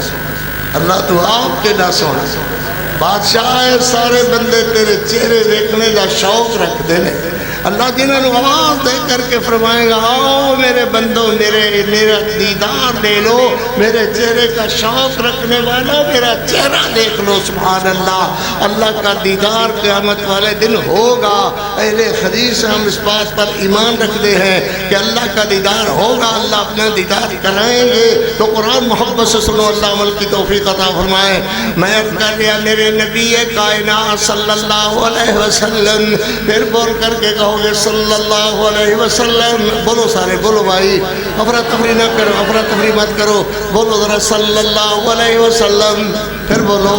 اللہ تو آپ کیڑا سونا، بادشاہ سارے بندے تیرے چہرے دیکھنے کا شوق رکھتے ہیں. اللہ جنہوں نے آواز دے کر کے فرمائے گا آؤ میرے بندوں میرا دیدار لے لو, میرے چہرے کا شوق رکھنے والوں میرا چہرہ دیکھ لو. سبحان اللہ, اللہ کا دیدار قیامت والے دن ہوگا. اہل حدیث ہم اس بات پر ایمان رکھتے ہیں کہ اللہ کا دیدار ہوگا, اللہ اپنا دیدار کرائیں گے. تو قرآن محبت سے سنو, اللہ عمل کی توفیق عطا فرمائے. میں عرض کر لیا میرے نبی کائنات صلی اللہ علیہ وسلم, پھر بول کر کے کہو گے صلی اللہ علیہ وسلم. بولو سارے, بولو بھائی, افراتفری نہ کرو, افراتفری مت کرو, بولو ذرا صلی اللہ علیہ وسلم. پھر بولو,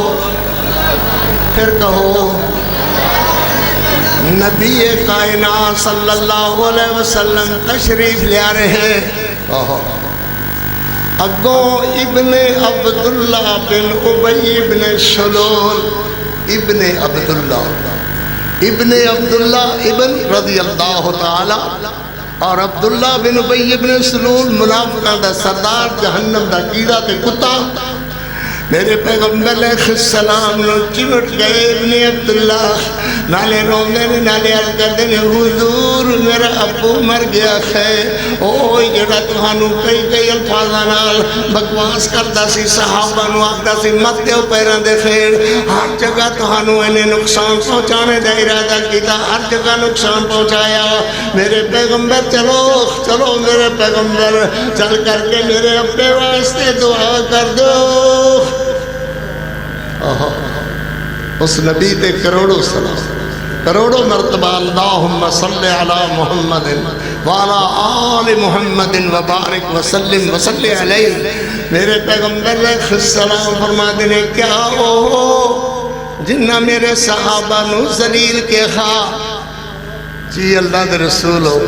پھر کہو نبی کائنات صلی اللہ علیہ وسلم تشریف لے آ رہے ہیں. اگوں ابن عبداللہ بن ابی بن سلول, ابن عبداللہ ابن رضی اللہ تعالی, اور عبداللہ بن ابی بن سلول منافقاں دا سردار, جہنم دا کیڑا تے کتا. میرے پیغمبر علیہ السلام نو چمٹ گئے ابن عبداللہ, نالے روندے نے, نالے عرض کردے نے حضور میرا ابو مر گیا ہے. او جڑا تہانوں کئی الفاظاں نال بکواس کردا سی, صحابہ نو آکھدا سی مت دیو پیراں دے خیر, ہر جگہ تہانوں انہیں نقصان پہنچانے دا ارادہ کیتا, ہر جگہ نقصان پہنچایا. میرے پیغمبر چلو میرے پیغمبر چل کر کے میرے ابے واسطے دعا کر دو. اس نبی تے کروڑوں سلام, کروڑوں مرتبہ اللہم صلی علی محمد وعلی آل محمد وبارک وسلم وصلی علیہ. میرے پیغمبر علیہ السلام فرماتے ہیں کیا ہو جنہ میرے صحابہ نو ذلیل کے خواہ, جی اللہ دے رسول ہو.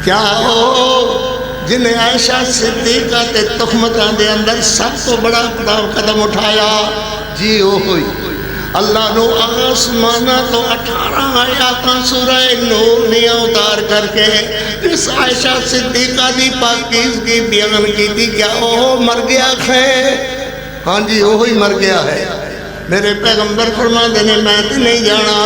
کیا ہو جنہیں عائشہ صدیقہ تے تہمتاں دے اندر سب تو بڑا قدم اٹھایا, جی وہ ہوئی. اللہ نو آسمانہ تو 18 آیاتاں سورہ نور دیا اتار کر کے اس عائشہ صدیقہ دی پاکیزگی بیان کی تھی. کیا وہ مر گیا ہے؟ ہاں جی وہی مر گیا ہے. میرے پیغمبر فرما دینے میں تو نہیں جانا.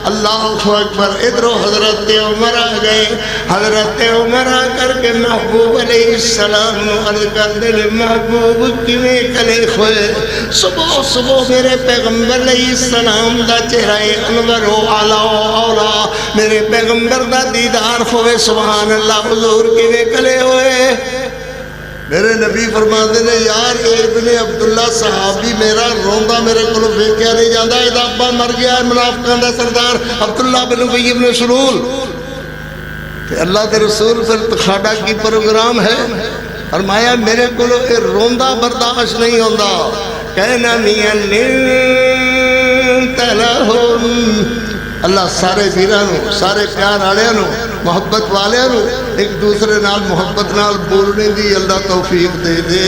اللہ اکبر. ادھر حضرت عمر آ گئے. حضرت عمر آ کر کے محبوب علیہ السلام نو عرض کر دے محبوب کیویں کلے ہوئے. صبح میرے پیغمبر علیہ السلام دا چہرہ انور و اعلیٰ و اولا, میرے پیغمبر دا دیدار ہوئے. سبحان اللہ, حضور کیویں کلے ہوئے. میرے نبی فرماتے ہیں یار ابن عبداللہ صحابی میرا روندا میرے کو ویکھیا نہیں جاتا, یہ ابا مر گیا ہے. منافقاں دا سردار عبداللہ بن ابی بن سلول. اللہ کے رسول پھر کھاڑا کی پروگرام ہے. فرمایا میرے کو روندا برداشت نہیں ہوتا. کہنا میاں اللہ سارے ویراں سارے پیار والوں محبت والوں ایک دوسرے نال محبت نال بولنے دی اللہ توفیق دے دے.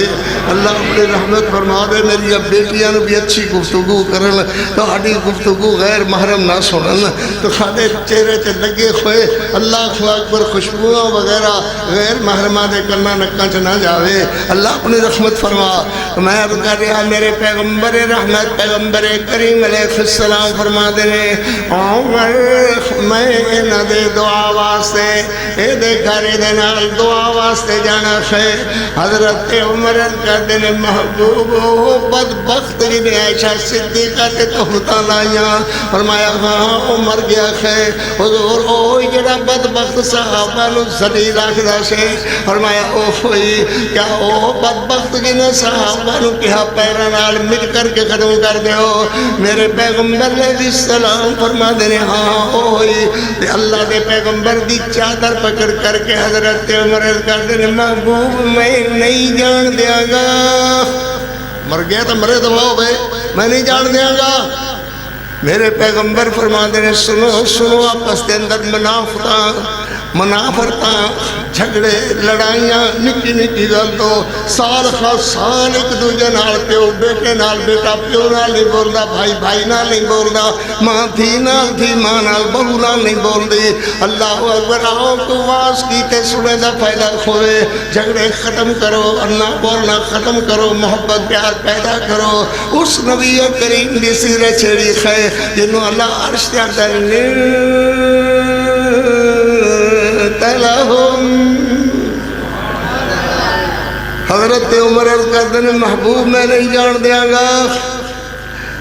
اللہ اپنے رحمت فرما دے. میری بیٹیاں بھی اچھی گفتگو کرن, تہاڈی گفتگو غیر محرم نہ سنن, تو سارے چہرے تے لگے ہوئے اللہ اکبر خوشبوؤں وغیرہ غیر محرمہ دے کرنا نکاں چ نہ جاوے. اللہ اپنی رحمت فرما. میں عرض کر رہا میرے پیغمبر رحمت پیغمبر کریم علیہ السلام فرما دے میں انہاں دے دعا واسطے اے دے گھر دے نال دعا واسطے جانا ہے. حضرت عمر کر دے محبوب وہ بدبخت جنہیں عائشہ صدیقہ تے تہمتاں لائیاں. فرمایا ہاں وہ مر گیا ہے. حضور اوہی جڑا بدبخت صحابہ نو ذلیل آکھدا سی. فرمایا اوہی کیا او بدبخت جنہیں صحابہ نو کہا پیراں نال مل کر کے ختم کر دیو. میرے پیغمبر علیہ السلام فرما دے ہاں اوہی. اللہ دے پیغمبر دی چادر پکڑ کر کے حضرت عمر کر دے محبوب میں نہیں جان دیاں گا. مر گیا تو مرے دبا ہو گئے, میں نہیں جان دیاں گا. میرے پیغمبر فرما دے سنو آپس کے اندر منافقاں منافرتاں جھگڑے لڑائیاں نکی نکی گل تو سال خاص سال ایک دوجے نال پیو بیٹے نال بیٹا پیو نال نہیں بولدا بھائی بھائی نال نہیں بولدا ماں تھی نال تھی ماں نال بہو نال نہیں بولدی اللہ اکبر آؤ کو واز کیتے سنے دا فائدہ کھوئے جھگڑے ختم کرو اللہ بولنا ختم کرو محبت پیار پیدا کرو اس نبی کریم دی سیرت چھڑی خے جنہوں اللہ عرش تے اندر لہم حضرت عمر عرض کرتے ہیں محبوب میں نہیں جان دیا گا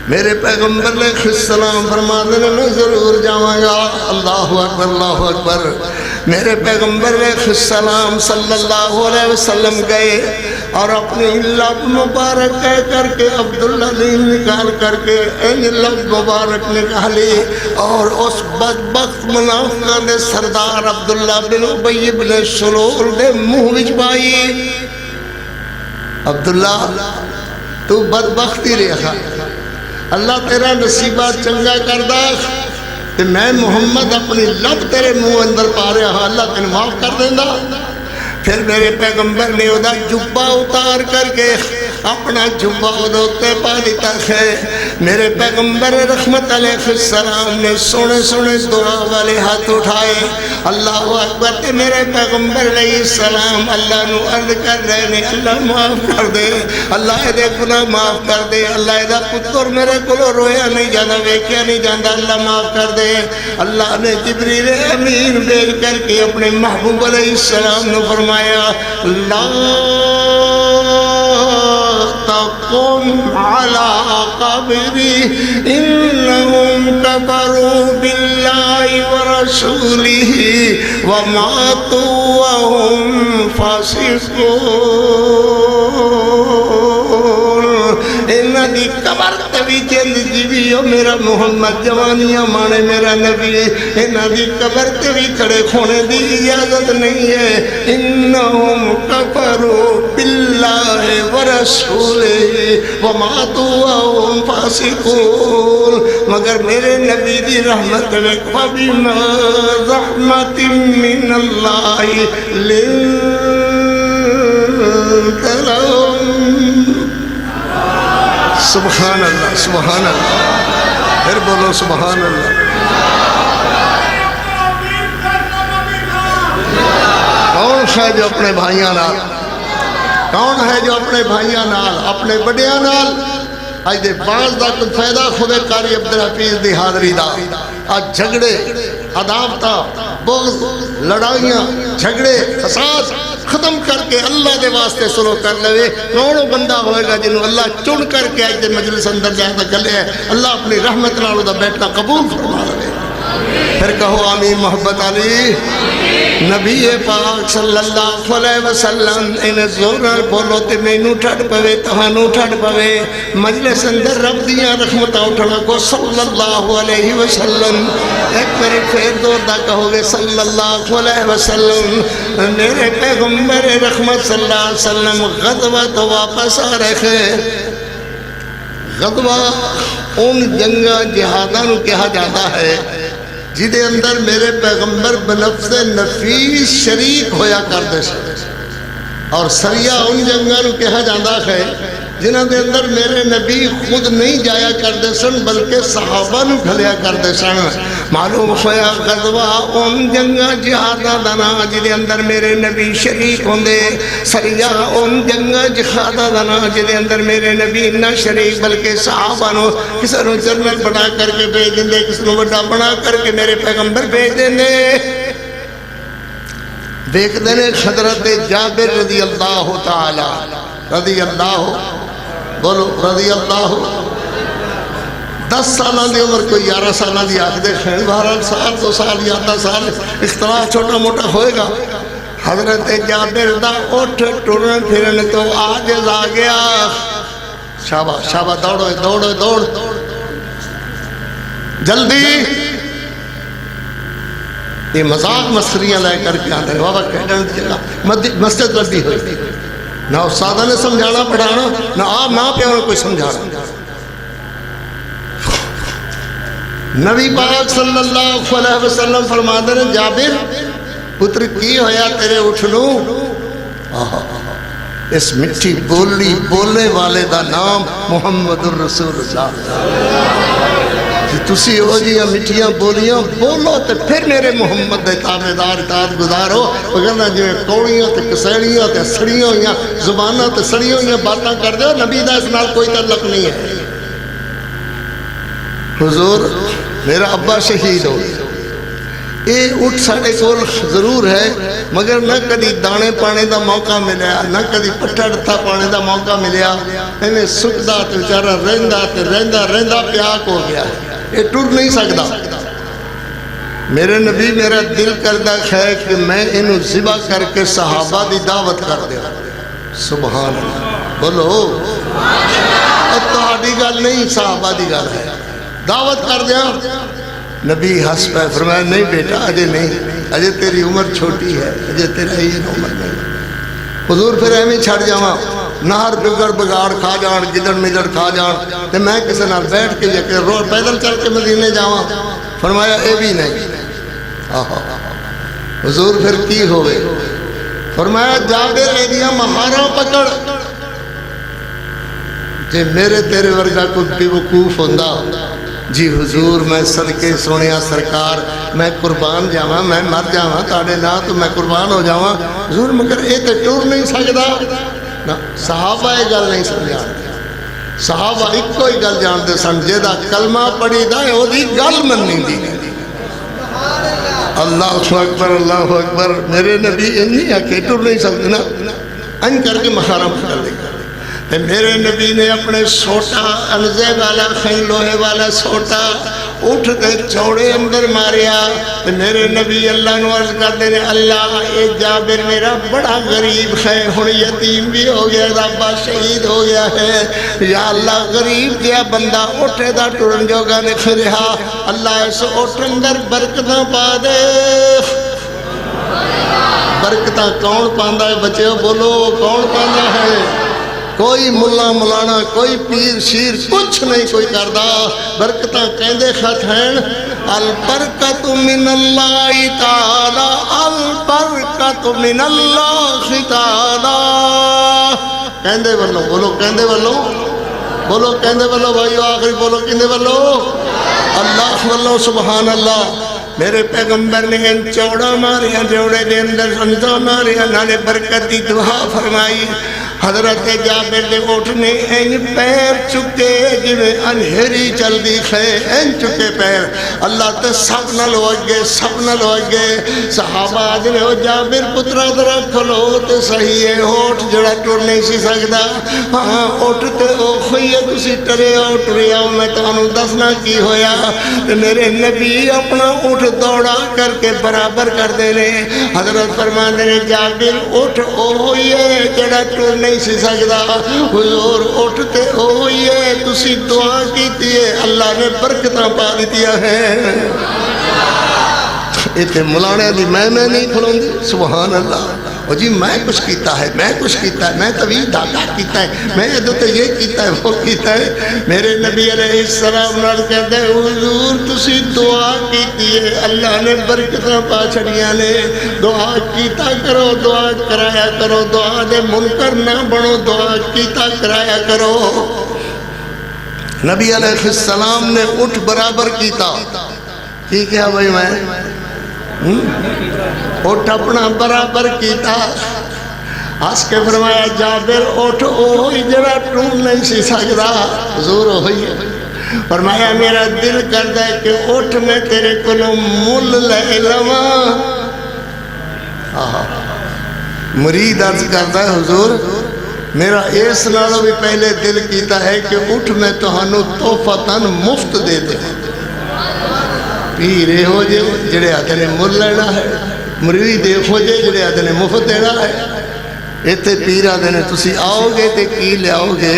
میرے پیغمبر علیہ السلام فرماتے ہیں میں ضرور جاؤں گا اللہ اکبر اللہ اکبر میرے پیغمبر علیہ السلام صلی اللہ علیہ وسلم گئے اور اپنی لب مبارک کہہ کر کے عبداللہ دین نکال کر کے این لب مبارک نکالی اور اس بدبخت منافقان دے سردار عبداللہ بن ابی بن سلول دے منہ وچ پائی عبداللہ تو بدبختی رہا اللہ تیرا نصیبات چنگا کردہ کہ میں محمد اپنی لب تیرے منہ اندر پا رہا ہاں اللہ تینے معاف کر دینا پھر میرے پیغمبر نے ادا جبہ اتار کر کے اپنا جبہ ادھوتے پا دیتا ہے میرے پیغمبر رحمت علیہ السلام نے سونے سونے دعا والے ہاتھ اٹھائے اللہ اکبر تے میرے پیغمبر علیہ السلام اللہ نو عرض کر رہے نے اللہ معاف کر دے اللہ دے گناہ معاف کر دے اللہ دا پتر میرے کلو رویا نہیں جانا ویکیا نہیں جانا اللہ معاف کر دے اللہ نے جبریل امین بھیج کر کے اپنے محبوب علیہ السلام نے فرمایا لا تقم على قبري إنهم كفروا بالله ورسوله وماتوا وهم فاسقون انہاں دی قبر تے وی جند جیوی او میرا محمد جوانیاں مانے میرا نبی انہاں دی قبر تے وی کھڑے کھونے دی اجازت نہیں ہے انہم کفروا باللہ ورسولہ وماتوا وهم فاسقون مگر میرے نبی دی رحمت میں فبما رحمت من اللہ لنت لهم سبحان اللہ سبحان اللہ پھر بولو سبحان اللہ کون ہے جو اپنے بھائیاں نال کون ہے جو اپنے بھائیاں نال اپنے بڑیاں نال آج دے باز دا کچھ فائدہ خودے قاری عبدالحفیظ دی حاضری دا آج جھگڑے عداوتہ بغض لڑائیاں جھگڑے فساد ختم کر کے اللہ دے واسطے سلو کر لے کون بندہ ہوئے گا جنہوں اللہ چن کر کے آج دے مجلس اندر جاتا گلے ہے اللہ اپنی رحمت نالو دا بیٹھنا قبول فرما لے پھر کہو آمین محبت علی نبی پاک صلی اللہ علیہ وسلم انہیں زورار بولو تے میں نو ٹھڑ پوے تہانو ٹھڑ پوے مجلس اندر رب دیا رحمتہ اٹھنا کو صلی اللہ علیہ وسلم ایک میرے پھر دور دا کہو گے صلی اللہ علیہ وسلم میرے پیغمبر رحمت صلی اللہ علیہ وسلم غضبہ تو واپس آ رکھے غضبہ ان جنگا جہادہ نو کہا جاتا ہے جدے اندر میرے پیغمبر بنفس نفیس شریک ہویا کردے سے اور سریہ ان جنگاں کہا جاندہ ہے جنہاں دے اندر میرے نبی خود نہیں جایا کردے سن بلکہ صحابہ نو کھلیا کردے سن معلوم ہویا غزوہ ان جنگا جہادہ دنا جدے اندر میرے نبی شریک ہوندے سریہ ان جنگا جہادہ دنا جدے اندر میرے نبی نہ شریک بلکہ صحابہ نو کسی نو جنت بنا کر کے بھیج دیں کسی نو بڑا بنا کر کے میرے پیغمبر بھیج دیں دیکھ دینے حضرت جابر رضی اللہ تعالی رضی اللہ بولو رضی اللہ 10 سالہ دی عمر کوئی 11 سالہ دی آکھ دے خیر بہرحال سال 2 سال یا 10 سال اختلاف چھوٹا موٹا ہوئے گا حضرت جابر دا اٹھ ٹرن پھرن تو عاجز آ گیا شابہ شابہ دوڑو دوڑو دوڑ جلدی یہ مذاق مسخریاں لے کر کے آتے ہیں بابا کہنے جگہ مسجد ربی ہوئی نہ استادہ نے سمجھانا پڑھانا نہ آپ ماں پیاروں کوئی سمجھانا نبی پاک صلی اللہ علیہ وسلم فرماتے ہیں جابر پتر کی ہویا تیرے اٹھ لوں؟ اس مٹھی بولی بولنے والے دا نام محمد الرسول اللہ۔ تسی ہو جیاں مٹھیاں بولیاں بولو تے پھر میرے محمد دے تابعدار اطاعت گزارو، وگرنہ جو کوڑیاں تے کسیڑیاں تے سڑیاں ہویاں زباناں تے سڑیاں ہویاں باتاں کر دے، نبی دا اس نال کوئی تعلق نہیں ہے۔ حضور میرا ابا شہید ہو گیا، اے اٹھ ساڑے کول ضرور ہے مگر نہ کدی دانے پانے دا موقع ملیا، نہ کدی پٹھا ڈتھا پانے دا موقع ملیا، انہیں سکدا تے بیچارہ رہندا پیاک ہو گیا، یہ ٹر نہیں سکتا۔ میرے نبی میرا دل کردہ ہے کہ میں انہوں ذبح کر کے صحابہ دی دعوت کر دیا۔ سبحان اللہ بولو، اب تو آڈی گل نہیں صحابہ دی گل ہے، دعوت کر دیا۔ نبی ہنس پہ فرمایا نہیں بیٹا اجے نہیں، اجے تیری عمر چھوٹی ہے، اجے تیرا یہ عمر نہیں۔ حضور پھر ایویں چھڑ جاواں، نہر بگڑ بگاڑ کھا جان، گدڑ مدڑ کھا جان، تے میں کسے نال بیٹھ کے یا کہ روڈ پیدل چل کے مدینے جاواں؟ فرمایا اے بھی نہیں۔ حضور پھر کی ہوئے؟ فرمایا جابر ایدیاں مہاراں پکڑ، جے میرے تیرے ورگا کوئی بے وقوف ہوندا جی حضور میں صدقے سونیا سرکار میں قربان جاواں، میں مر جاواں تاڑے نا تو میں قربان ہو جاواں حضور، مگر اے تے ٹور نہیں سکدا۔ صحابہ یہ گل نہیں سمجھا، صحابہ ایک کوئی گل جانتے سن، جیدہ کلمہ پڑھی دا ہے وہ دی گل مننی دی۔ اللہ اکبر اللہ اکبر، میرے نبی انہی آکے ٹور نہیں سکتے نا، ان کر کے محرم کر لے گا۔ میرے نبی نے اپنے سوٹا انزے والا خین لوہے والا سوٹا اٹھ دے چوڑے اندر ماریا۔ میرے نبی اللہ نو عرض کر دے اللہ اے جابر میرا بڑا غریب ہے، ہن یتیم بھی ہو گیا، ابا شہید ہو گیا ہے، یا اللہ غریب دیا بندہ اٹھے دا ٹرن جوگا نے پھریا، اللہ اس اٹھ اندر برکتاں پا دے۔ برکتاں کون پاندا ہے بچے بولو، کون پاندا ہے؟ کوئی ملا ملانا، کوئی پیر شیر کچھ نہیں کوئی کردا، برکتاں کہندے خط ہیں البرکت من اللہ تعالی، البرکت من اللہ تعالی۔ کہندے والو بولو، کہندے والو بولو، کہندے والو بھائیو، آخری بولو کہندے والو اللہ والو سبحان اللہ۔ میرے پیغمبر نے ان چوڑا ماریا، جوڑے دے اندر سنزا ماریا، نالے برکت دی دعا فرمائی۔ حضرت جابر دے اٹھ نے این پیر چکے جویں انہیری چل دی خے، این چکے پیر، اللہ تے سب نہ لوگ گئے، سب نہ لوگ گئے۔ صحابہ آدھنے ہو جابر پترہ درہ کھلو تے صحیح ہے، اٹھ جڑا ٹور نہیں سی سکدا، ہاں اٹھ تے او خوئیے تسی ٹرے آؤ ٹرے آؤ، میں تو انہوں دسنا کی ہویا۔ میرے نبی اپنا اٹھ دوڑا کر کے برابر کر دے لے۔ حضرت فرمان دے جابر اٹھ او ہوئیے جڑا ٹور نہیں سی سکدا، حضور اٹھتے ہوئیے تسی دعا کیتی ہے، اللہ نے برکتاں پا دیا ہے۔ ایتھے ملانے دی میں نہیں کھلوں دی، سبحان اللہ۔ اور جی میں کچھ کیتا ہے، میں کچھ کیتا ہے، میں طویل دادا کیتا ہے، میں ادھتے یہ کیتا ہے وہ کیتا ہے۔ میرے نبی علیہ السلام نال کہتے ہیں حضور تسی دعا کیتی ہے، اللہ نے برکتاں پا چھڑیاں نے، دعا کیتا کرو، دعا کرایا کرو، دعا دے منکر نہ بنو، دعا کیتا کرایا کرو۔ نبی علیہ السلام نے اٹھ برابر کیتا، کی کیا بھائی میں اٹھ اپنا برابر کیتا، ہس کے فرمایا جابر اٹھ اوہی جڑا ٹور نہیں سی سکدا، حضور ہوئی ہے۔ فرمایا میرا دل کردا ہے کہ اٹھ میں تیرے کولوں مل لے لواں۔ مرید عرض کردا ہے حضور میرا اس نالوں بھی پہلے دل کیتا ہے کہ اٹھ میں تہانوں تحفتاً مفت دے دے۔ پیر ہو جے جڑے آتے نے مل لینا ہے، مرید ہو جے جڑے آتے نے مفت دینا ہے۔ ایتھے پیر آتے نے تسی آؤ گے تے کی لے آؤ گے،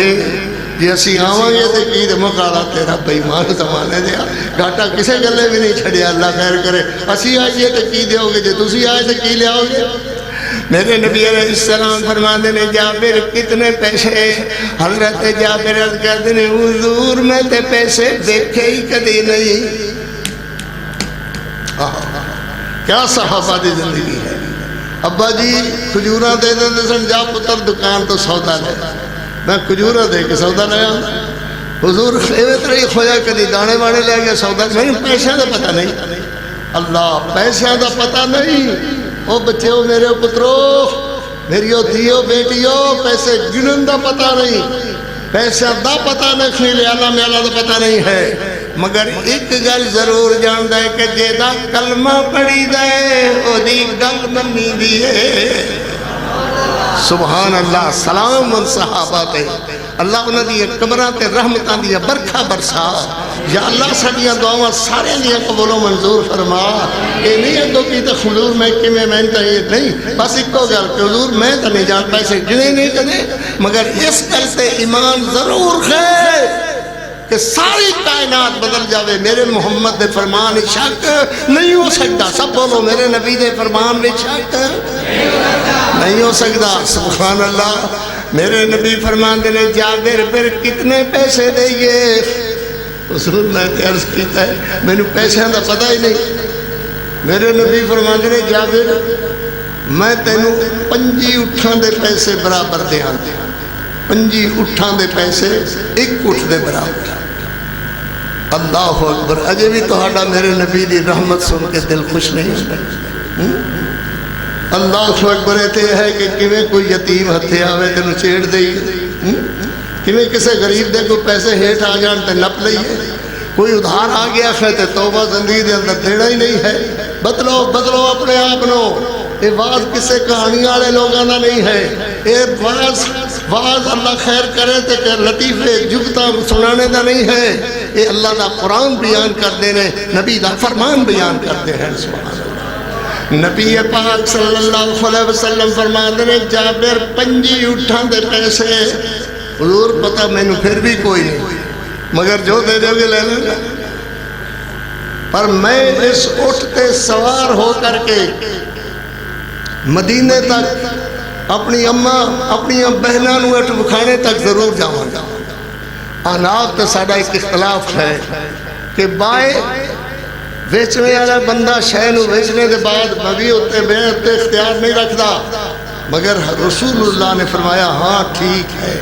جی اسی آواں گے تے کی دے مقالہ تیرا بے ایمان زمانے دیا، گھاٹا کسے گلے بھی نہیں چھڑیا، اللہ خیر کرے۔ اسی آئیے تے کی دے ہوگے، جی تسی آئے تے کی لے آؤ گے۔ میرے نبی علیہ السلام فرماتے ہیں جابر کتنے پیسے؟ حضرت جابر عرض کرتے ہیں حضور میں تے پیسے دیکھے ہی کدی نہیں۔ کیا صحابہ دی زندگی ہے، ابا جی کھجوراں دے دے سن، جا پتر دکان تو سودا لے. میں کھجوراں دے کے سودا لیا. حضور ایویں طرح ہی کھویا کدی دانے وانے لے گیا سودا. نہیں پیسے دا پتہ نہیں. اللہ پیسے دا پتہ نہیں. او بچیو میرے پترو میریو دھیو بیٹیو، پیسے گنن دا پتہ نہیں، پیسہ دا پتہ نہیں، لیالا میالا دا پتہ نہیں ہے. مگر ایک گل ضرور جان دے کہ جیدہ کلمہ پڑھی دے او دی گل منی دی ہے. سبحان اللہ. سلام ان صحابہ تے اللہ انہاں دی قبراں تے رحمتاں دی برکھا برسا. یا اللہ ساڈیاں دعاواں سارے دیاں قبول و منظور فرما. اے نہیں اگوں کی تے حضور میں کیویں میں تے نہیں، بس اکو گل کہ حضور میں تے نہیں جان پیسے گنے نہیں کدے، مگر اس گل تے ایمان ضرور ہے کہ ساری کائنات بدل جاوے میرے محمد دے فرمان شک نہیں ہو سکتا. سب بولو میرے نبی دے فرمان میں شک نہیں ہو سکتا. سبحان اللہ. میرے نبی فرمان دے نے جابر پھر کتنے پیسے دئیے؟ رسول اللہ نے عرض کیتا ہے میں نے پیسے دا پتہ ہی نہیں. میرے نبی فرمان دے نے جابر میں تینوں 5 اٹھاں دے پیسے برابر دیاں. 5 اٹھاں دے پیسے 1 اٹھ دے برابر. اللہ اکبر. اجے بھی تہاڈا میرے نبی دی رحمت سن کے دل خوش نہیں ہوتا. اللہ اکبر. تے ہے کہ کیویں کوئی یتیم ہتھے آوے تینوں چھیڑ دئی، کیویں کسے غریب دے کوئی پیسے ہیٹھ آ جان تے نپ لئیے. کوئی ادھار آ گیا ہے تے توبہ زندگی دے اندر دینا ہی نہیں ہے. بدلو بدلو اپنے آپ نو. یہ واز کسے کہانی والے لوگاں دا نہیں ہے. یہ واز اللہ خیر کرے تے کہ لطیفے جگتا سنانے دا نہیں ہے. یہ اللہ دا قرآن بیان کرتے ہیں، نبی دا فرمان بیان کرتے ہیں. سبحان اللہ. نبی پاک صلی اللہ علیہ وسلم فرماتے ہیں جابر 5 اٹھاں دے پیسے. حضور پتہ میں نے پھر بھی کوئی نہیں، مگر جو دے دو گے لے لینا. پر میں اس اٹھ تے سوار ہو کر کے مدینے تک اپنی اماں اپنی بہنوں نو اٹھ بکھانے تک ضرور جاواں گا. آناب تے ساڈا ایک اختلاف ہے کہ بائے ویچنے والا بندہ شے نو ویچنے دے بعد نبی اتے بیعت اختیار نہیں رکھدا، مگر رسول اللہ نے فرمایا ہاں ٹھیک ہے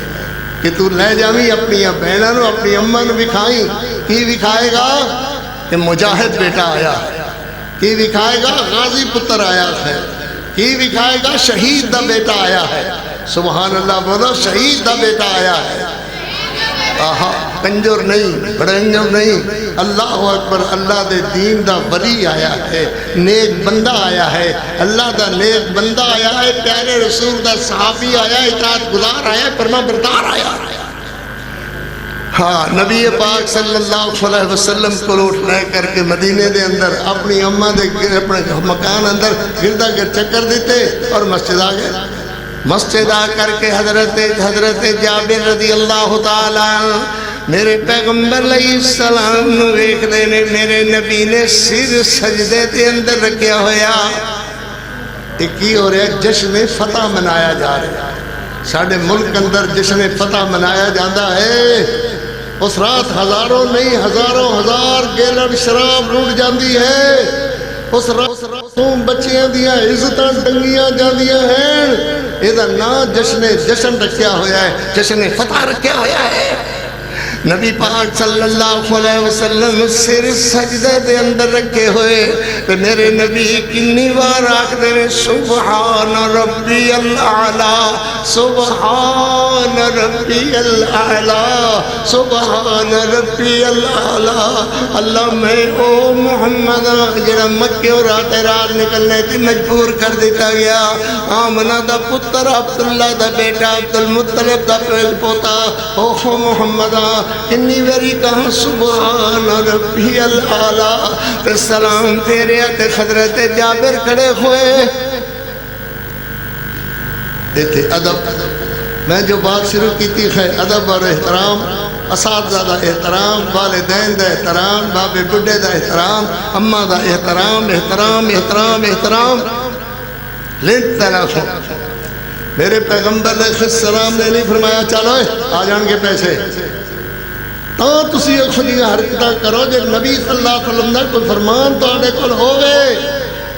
کہ تو لے جاویں اپنی بہنوں نو اپنی اماں نو وکھائیں. کی وکھائے گا کہ مجاہد بیٹا آیا ہے، کی وکھائے گا غازی پتر آیا ہے، کی وکھائے گا شہید دا بیٹا آیا ہے. سبحان اللہ. بولو شہید دا بیٹا آیا ہے. آہا کنجر نہیں، بڑنجر نہیں. اللہ اکبر. اللہ دے دین دا ولی آیا ہے، نیک بندہ آیا ہے. اللہ دا نیک بندہ آیا ہے، پیارے رسول دا صحابی آیا ہے، اطاعت گزار آیا ہے، فرما بردار آیا ہے. ہاں نبی پاک صلی اللہ علیہ وسلم کو لوٹ لے کر کے مدینے دے اندر اپنی اماں دے اپنے مکان اندر گردا گر چکر دیتے اور مسجد آ گئے. مسجد آ کر کے حضرت جابر رضی اللہ تعالیٰ میرے پیغمبر علیہ السلام نو ایک دینے میرے نبی نے سر سجدے تے اندر رکھیا ہویا. ایک ہی ہو رہا جشن فتح منایا جا رہا ہے. ساڑھے ملک اندر جشن فتح منایا جاندہ ہے. اس رات ہزاروں نہیں ہزاروں ہزار گیلن شراب روٹ جاندی ہے. اس راتوں بچیاں دیاں عزتاں ڈنگیاں جاندیاں ہیں. یہ نام جشن رکھیا ہویا ہے، جشن فتح رکھیا ہویا ہے. نبی پاک صلی اللہ علیہ وسلم سر سجدے دے اندر رکھے ہوئے تو میرے نبی کنی بار آکھ دے سبحان ربی الاعلی، سبحان ربی الاعلی، سبحان ربی الاعلی. اللہ میں او محمد جڑا مکے اور رات نکلنے تھی مجبور کر دیتا گیا. آمنہ دا پتر عبداللہ دا بیٹا عبدالمطلب دا پوتا او محمد کنی ویری کہاں سبحان ربی الاعلی. سلام تیرے تے حضرت جابر کھڑے ہوئے. دیکھیں ادب. میں جو بات شروع کی تھی ہے ادب اور احترام، اساتذہ دا احترام، والدین دا احترام، بابے بڈھے دا احترام، اماں دا احترام، احترام احترام احترام. لیٹ طرف میرے پیغمبر علیہ السلام نے نہیں فرمایا چلو آ جان کے پیسے تو تسی خودیاں حرکتاں کرو. جے نبی صلی اللہ علیہ وسلم دا کوئی فرمان تواڈے کول ہوے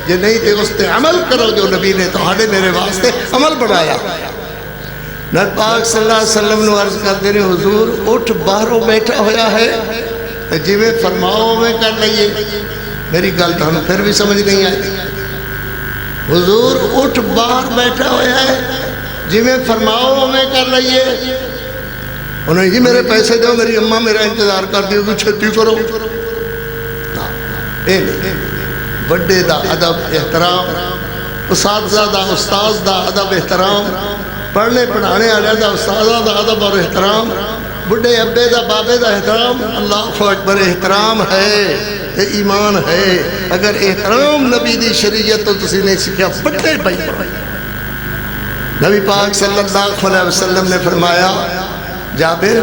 جے نہیں تے اس تے عمل کرو جو نبی نے تہاڈے میرے واسطے عمل بنایا۔ نبی پاک صلی اللہ علیہ وسلم نے عرض کرتے ہیں حضور اٹھ باہروں بیٹھا ہویا ہے جی میں فرماؤ میں کر لئیے۔ میری گل تھانوں پھر بھی سمجھ نہیں آئی۔ حضور اٹھ باہر بیٹھا ہویا ہے جی میں فرماؤ میں کر لئیے۔ انہوں نے جی میرے پیسے دو، میری اماں میرا انتظار کر دیو کہ چھتی کرو۔ بڑے دا ادب احترام، اساتذہ دا استاذ دا ادب احترام، پڑھنے پڑھانے والے دا استاذہ دا ادب اور احترام، بڑے ابے دا بابے دا احترام۔ اللہ اکبر، احترام ہے یہ ایمان ہے۔ اگر احترام نبی دی شریعت تو تسی نہیں سکھیا بڑے بھائی۔ نبی پاک صلی اللہ علیہ وسلم نے فرمایا جابر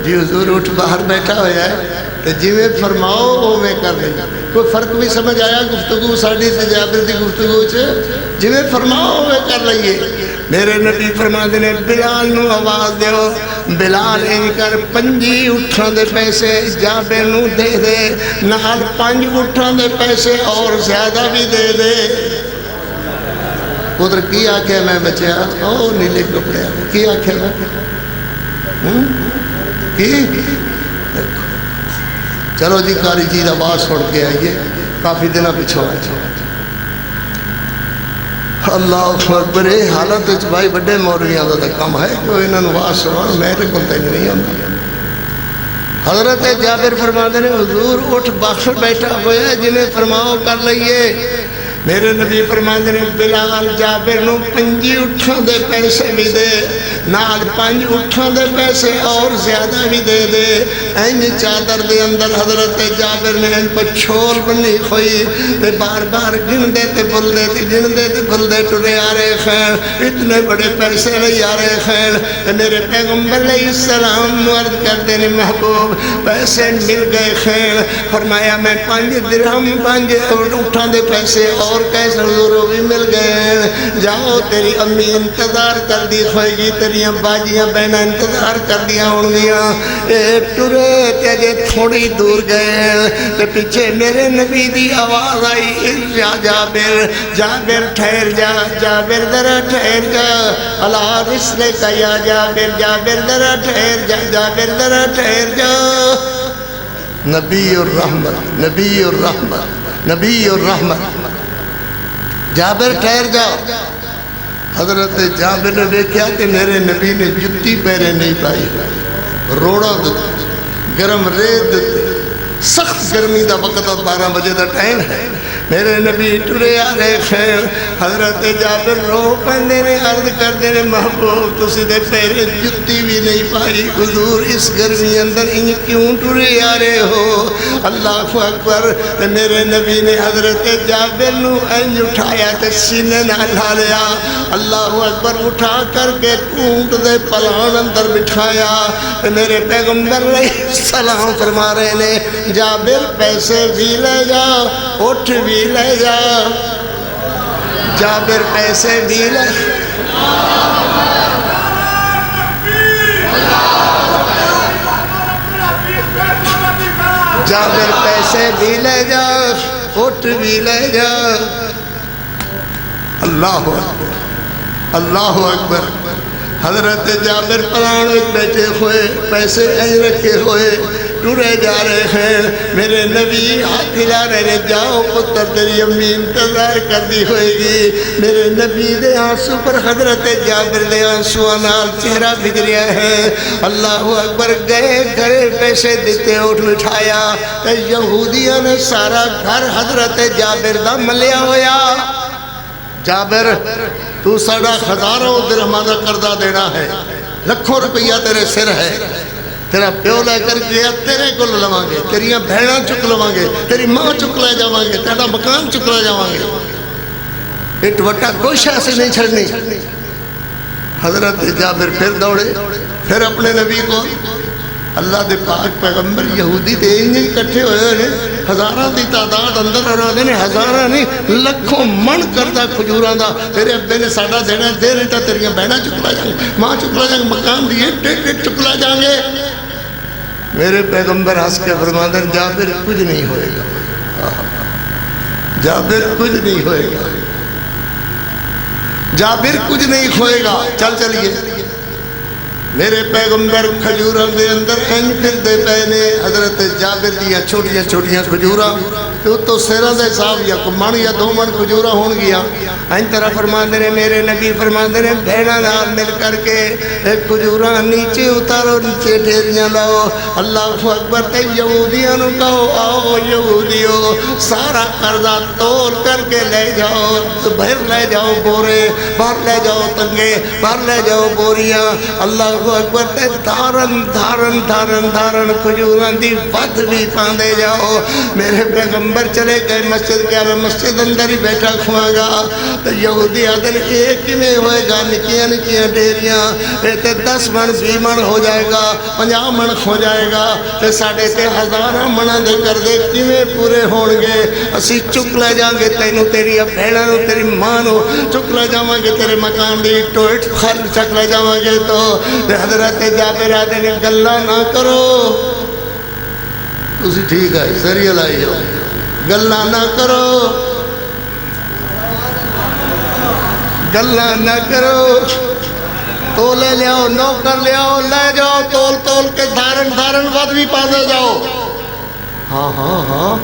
جی حضور اٹھ باہر بیٹھا ہویا ہے کہ جی میں فرماؤ وہ میں کر لیں۔ کوئی فرق بھی سمجھ آیا گفتگو ساڑی سے جابر دی گفتگو سے؟ جی میں فرماؤ میں کر لئیے۔ میرے نبی فرما دینے بلال نو آواز دیو، بلال ان کر 5 اٹھان دے پیسے جابر نو دے دے، نال 5 اٹھان دے پیسے اور زیادہ بھی دے دے۔ ادھر کی آکھے میں بچیا او نیلے کپڑے کی آکھے میں کی چلو جی قاری جی آواز چھوڑ کے آئیے، کافی دنوں پچھو اللہ اکبر۔ حالت بھائی بڑے مولویاں کا کام ہے کہ انہوں نے آواز سنو، میں تو کونتے نہیں ہوتا۔ حضرت جابر فرماتے ہیں حضور اٹھ باہر بیٹھا ہویا جنہیں فرماؤ کر لئیے۔ میرے نبی فرماتے ہیں بلال جابر نو 5 اٹھان دے پیسے بھی دے، نال 5 اٹھان دے پیسے اور زیادہ بھی دے دے۔ این چادر دے اندر حضرت جابر نے ان پر چھول بنی ہوئی تے بار بار گن دے تے بھل دے تے گن دے تے بھل دے ٹرے آ رہے خیر، اتنے بڑے پیسے نہیں آ رہے خیر۔ تے میرے پیغمبر علیہ السلام عرض کرتے ہیں محبوب پیسے مل گئے خیر۔ فرمایا میں 5 درہم 5 اٹھان دے پیسے اور کیسے حضور بھی مل گئے۔ جاؤ تیری امی انتظار کر دی ہوئے گی، تیری باجیاں بہنہ انتظار کر دیا ہوں گیا۔ اے ٹرے تیجے تھوڑی دور گئے تے پیچھے میرے نبی دی آواز آئی جا جابر جابر ٹھہر جا، جابر ذرا ٹھہر جا، اللہ رسلے کا یا جابر جابر ذرا ٹھہر جا، جابر ذرا ٹھہر جا۔ نبی الرحمت نبی الرحمت نبی الرحمت، جابر ٹھہر جاؤ۔ حضرت جابر نے دیکھا کہ میرے نبی نے جتی پیرے نہیں پائی، روڑا دیتے گرم ریت دیتے، سخت گرمی دا وقت 12 بجے دا ٹائم ہے، میرے نبی ٹرے آ رہے خیر۔ حضرت جابر رو پہنے نے عرض کر دینے محبوب تسی دے پیرے جتی بھی نہیں پائی، حضور اس گرمی اندر انہیں کیوں ٹرے آ رہے ہو؟ اللہ اکبر۔ میرے نبی نے حضرت جابر نو انج اٹھایا تے سینے نہ لا لیا، اللہ اکبر، اٹھا کر کے اونٹ دے پلان اندر بٹھایا۔ میرے پیغمبر علیہ السلام فرما رہے نے جابر پیسے بھی لے جا، اٹھ بھی لے جا، جابر پیسے بھی لے، جابر پیسے بھی لے جا، اٹھ بھی لے جا۔ اللہ اکبر اللہ اکبر۔ حضرت جابر پلان بیٹھے ہوئے پیسے این رکھے ہوئے ٹورے جا رہے ہیں، میرے نبی ہاتھ ہلا رہے جاؤ پتر تیری امی انتظار کر دی ہوئے گی۔ میرے نبی دے آنسو پر حضرت جابر دے آنسو نال چہرہ بگڑیا ہے۔ اللہ اکبر، گئے گھرے پیسے دیتے اٹھ بٹھایا کہ یہودیاں نے سارا گھر حضرت جابر دا ملیا ہویا۔ جابر تو ساڑھا ہزاروں درہماں دا قرضہ دینا ہے، لکھوں روپیہ تیرے سر ہے، تیرا پیو لے کر گیا تیرے کو لواں گے، تیریاں بہناں چک لواں گے، تیری ماں چک لے جاواں گے، تیرا مکان چک لے جاواں گے، اٹ وٹا کوئی شاہ سے نہیں چھڑنی۔ حضرت جابر پھر دوڑے، پھر اپنے نبی کو اللہ دے پاک پیغمبر یہودی دے انہیں کٹھے ہوئے ہیں، ہزاراں دی تعداد اندر رہا دینے، ہزاراں نہیں لکھوں من کردہ کھجوراں دا، تیرے ابے نے ساڑھا دینا دے رہتا، تیریاں بہناں چکلا جائیں گے، ماں چکلا جائیں گے، مکان دیئے ٹیک چکلا جائیں گے۔ میرے پیغمبر ہنس کے فرماتے ہیں جابر کچھ نہیں ہوئے گا، جابر کچھ نہیں ہوئے گا، جابر کچھ نہیں کھوئے گا۔ چلیے میرے پیغمبر کھجوراں دے اندر این پھر دے پہنے حضرت جابر دیا چھوٹیاں چھوٹیاں کھجوراں تو سیرہ دے صاحب یا کمان یا دو من کھجوراں ہون گیا۔ این طرح فرما دے میرے نبی فرما دے بہنا نال مل کر کے کھجوراں نیچے اتارو، نیچے ڈھیریاں لاؤ۔ اللہ اکبر۔ تے یہودیاں نو کہو آؤ یہودیو سارا قرضہ تول کر کے لے جاؤ، بھر لے جاؤ بورے، باہر لے جاؤ تنگے، باہر لے جاؤ بوریاں۔ اللہ اکبر۔ تے دھارن دھارن دھارن دھارن کھجوراں دی ود بھی پاندے جاؤ۔ میرے پیغمبر چلے گئے مسجد کیا میں مسجد اندر ہی بیٹھا کھواں گا۔ تو یہودی آدھن ایک میں ہوئے گا نکیاں نکیاں ڈیریاں، تے 10 من 20 من ہو جائے گا، 50 من ہو جائے گا، تے ساڑھے تے ہزاراں منہ دے کر دے کیویں پورے ہون گے؟ اسی چک لے جاؤں گے تینوں، تیری بہنوں نو، تیری ماں نو چک لے جاؤں گے، تیرے مکان دی ٹوٹ خل چک لے جاؤں گے۔ تو حضرت جابر آدھے نے گلہ نہ کرو، تسی ٹھیک ہے ذریعہ لائی ہو، گلہ نہ کرو، گلہ نہ کرو، تولے لے آؤ، نوکر لے آؤ، لے جاؤ تول تول کے دھارن دھارن ود بھی پا دے جاؤ۔ ہاں ہاں ہاں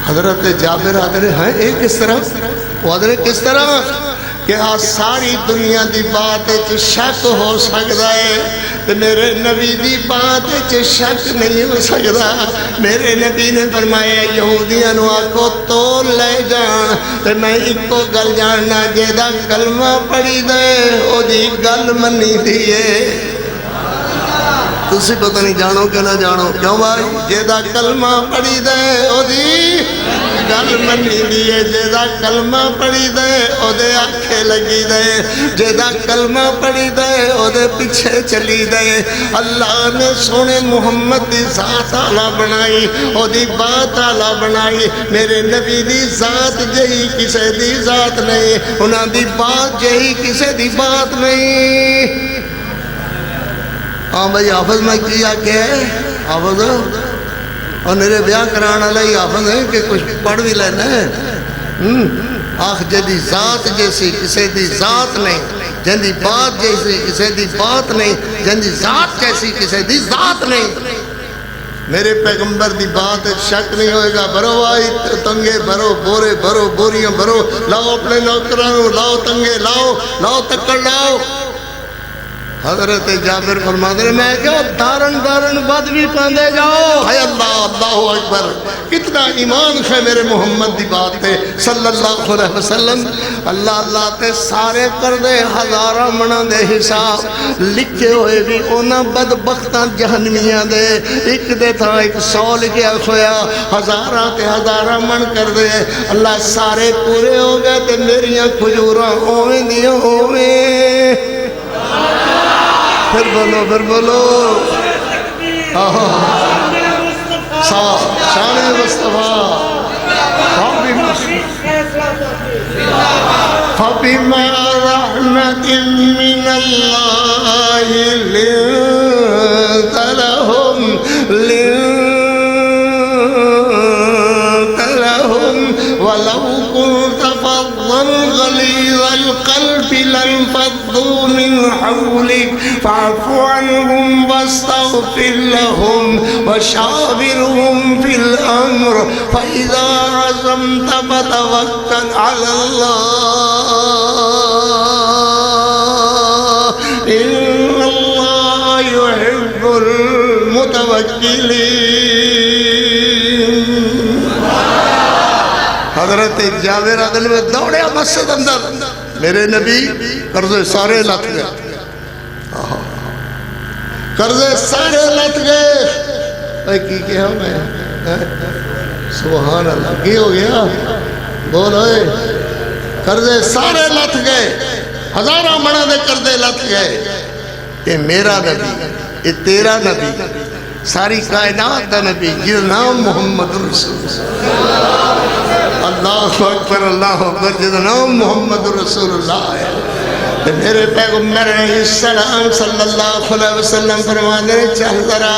حضرت جابر آدھے ہیں ایک کس طرح؟ وہ آدھے کس طرح کہ آج ساری دنیا دی بات شک ہو سکتا ہے، تو میرے نبی دی بات شک نہیں ہو سکتا۔ میرے نبی نے فرمایا یہودیاں نو آکو تول لے جان، تو میں ایک کو گل جاننا جیدہ کلمہ پڑھی دے او دی گل منی دیئے۔ تسی پتہ نہیں جانو کہ نہ جانو، کیوں بھائی؟ جیدہ کلمہ پڑھی دے او دی گل منی دیئے، جیدہ کلمہ پڑھی دے او دے آنکھیں لگی دے، جیدہ کلمہ پڑھی دے او دے پیچھے چلی دے۔ اللہ نے سونے محمد دی ذات آلہ بنائی، او دی بات آلہ بنائی۔ میرے نبی دی ذات جہی کسے دی ذات نہیں، انہاں دی بات جہی کسے دی بات نہیں۔ ہاں بھائی حافظ میں کیا کہ حافظ اور میرے بیاہ کرانا لئی حافظ ہے کہ کچھ پڑھ بھی لینا ہے۔ آخ جدی ذات جیسی کسے دی ذات نہیں، جندی بات جیسی کسے دی بات نہیں، جندی ذات جیسی کسے دی ذات نہیں۔ میرے پیغمبر دی بات شک نہیں ہوئے گا۔ بھرو آئی تنگے بھرو، بورے بھرو، بوریاں بھرو، لاؤ اپنے نوکرانوں، لاؤ تنگے لاؤ، لاؤ تکڑ لاؤ۔ حضرت جابر فرما دے میں کہو دارن دارن ود بھی پاندے جاؤ۔ ہے اللہ اللہ اکبر، کتنا ایمان ہے میرے محمد دی بات تے صلی اللہ علیہ وسلم۔ اللہ اللہ تے سارے کر دے ہزاراں منہ دے حساب لکھے ہوئے بھی اونا بدبختاں جہنمیاں دے، ایک دے تھا 100 لکھیا کھویا، ہزاراں تے ہزاراں من کر دے۔ اللہ سارے پورے ہو گئے تے میریاں کھجوراں ہوئیں دیاں ہوئیں۔ پھر بولو شان مصطفیٰ فبما رحمت من اللہ لنت لهم ولو كنت فظا غليظ القلب لانفضوا من حولك فاعف عنهم واستغفر لهم وشاورهم في الأمر فإذا عزمت فتوكل على الله إن الله يحب المتوكلين۔ حضرت جابر عدل میں دوڑے مسجد اندر، میرے نبی قرضے سارے لت گئے، قرضے سارے لت گئے۔ کی کیا میں سبحان اللہ کی ہو گیا بول ہوئے، قرضے سارے لت گئے، ہزاراں منہ دے قرضے لت گئے۔ یہ میرا نبی، یہ تیرا نبی، ساری کائنات دا نبی جس نام محمد رسول اللہ اکبر اللہ اکبر، جس نام محمد رسول اللہ ہے۔ میرے پیغمبر علیہ السلام صلی اللہ علیہ وسلم فرمانے چل ذرا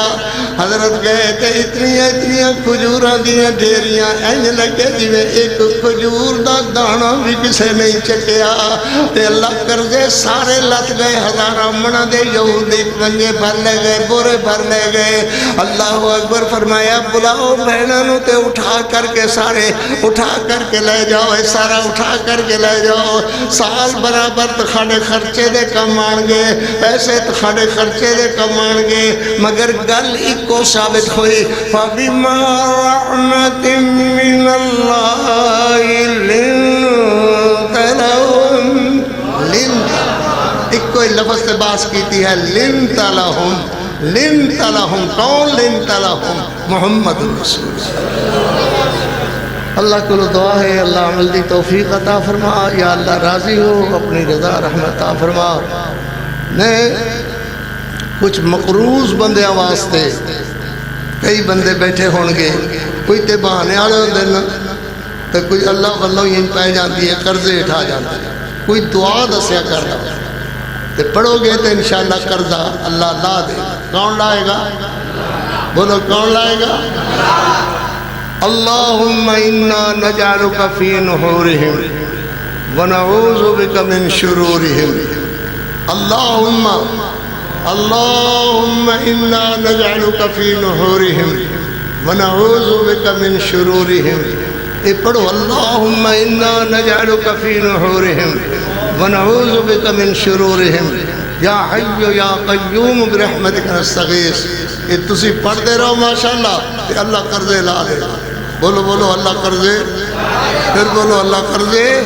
حضرت گئے تے اتنیاں کھجوراں دیاں ڈھیریاں انج لگے جویں ایک کھجور دا دانا بھی کسے نہیں چکیا تے اللہ کرزے سارے لت گئے ہزاراں منہ دے یہودی پنجے بھر لے گئے بورے بھر لے گئے اللہ اکبر فرمایا بلاؤ بہنوں نو تے اٹھا کر کے سارے اٹھا کر کے لے جاؤ سارا اٹھا کر کے لے جاؤ سال برابر تخانے خرچے دے کم آن گے پیسے تخانے خرچے دے کم آن گے مگر گل ایک کو ثابت ہوئی فَبِمَا رَحْمَةٍ مِّنَ اللَّهِ لِنْتَ لَهُمْ ایک کوئی لفظ سے باس کیتی ہے لِنْتَ لَهُمْ لِنْتَ لَهُمْ کون لِنْتَ لَهُمْ محمد رسول اللہ کو دعا ہے اللہ عمل دی توفیق عطا فرما یا اللہ راضی ہو اپنی رضا رحمت عطا فرما نے کچھ مقروض بندیاں واسطے کئی بندے بیٹھے ہونگے کوئی تے بہانے آلے ہوندے نا تے کوئی اللہ واللہ یہ پہ جاندی ہے قرضے اٹھا جاندی ہے کوئی دعا دسیا کر رہا تے پڑھو گے تے انشاءاللہ قرضہ اللہ لا دے کون لائے گا بولو کون لائے گا اللہم انا نجعلک فی نحورہم ونعوذ بک من شرورہم اللہم انا نجعلک فی نحورہم ونعوذ بک من شرورہم اے پڑھو اللہم انا نجعلک فی نحورہم ونعوذ بک من شرورہم یا حی یا قیوم برحمتک نستغیث یہ تسی پڑھتے رہو ماشاءاللہ کہ اللہ قرضے لا دے بولو بولو اللہ قرضے پھر بولو اللہ قرضے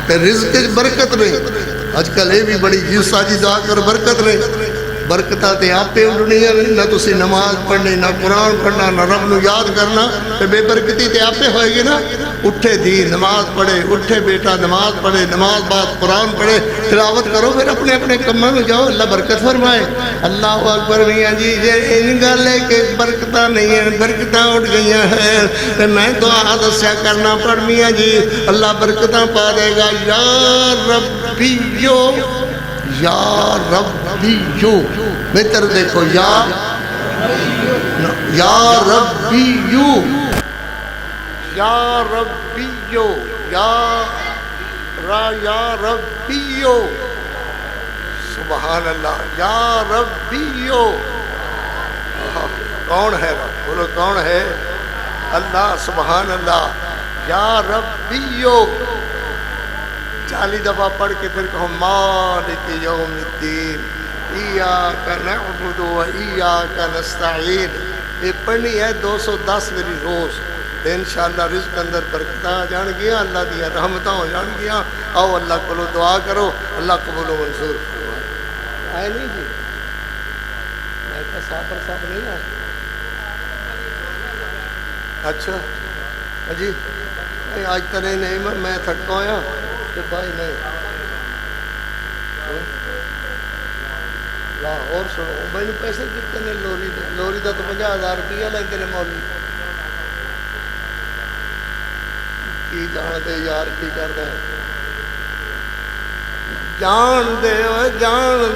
پھر رزق برکت نہیں آج کل یہ بھی بڑی جیس ساجی دعا کر برکت نہیں برکتہ تے آپ پہ اڑنی ہے نہ تسی نماز پڑھنی نہ قرآن پڑھنا نہ رب نو یاد کرنا تے بے برکتی تے آپ پہ ہوئے گی نا اٹھے دی نماز پڑھے اٹھے بیٹا نماز پڑھے نماز بعد قرآن پڑھے تلاوت کرو پھر اپنے اپنے کموں میں جاؤ اللہ برکت فرمائے اللہ اکبر میاں جی ان گل ہے کہ برکتہ نہیں ہے برکتہ اٹھ گئی ہیں تے میں دعا دسیا کرنا پڑھ میاں جی اللہ برکتہ پا دے گا یا ربیو یا ربیو بہتر دیکھو یا ربیو یا ربیو یا ربیو سبحان اللہ یا ربیو کون ہے رب بولو کون ہے اللہ سبحان اللہ یا ربیو 40 دفعہ پڑھ کے پھر کہو مالک یوم الدین ایاک نعبد و ایاک نستعین یہ پڑھنی ہے 210 میری روز انشاءاللہ رزق اندر برکتہ آ جان گیا اللہ دیا رحمتہ ہو جان گیا آؤ اللہ کو دعا کرو اللہ قبول و منظور آئے نہیں جی میں کہا صاحب نہیں آئے اچھا جی آج ترے نہیں میں تھکا ہویا بھائی نہیں لاہور سنو میں پیسے دیتے نے لوری دا تو 50,000 روپیہ لیندے نے مولوی کی جان دے یار کی کر دے جان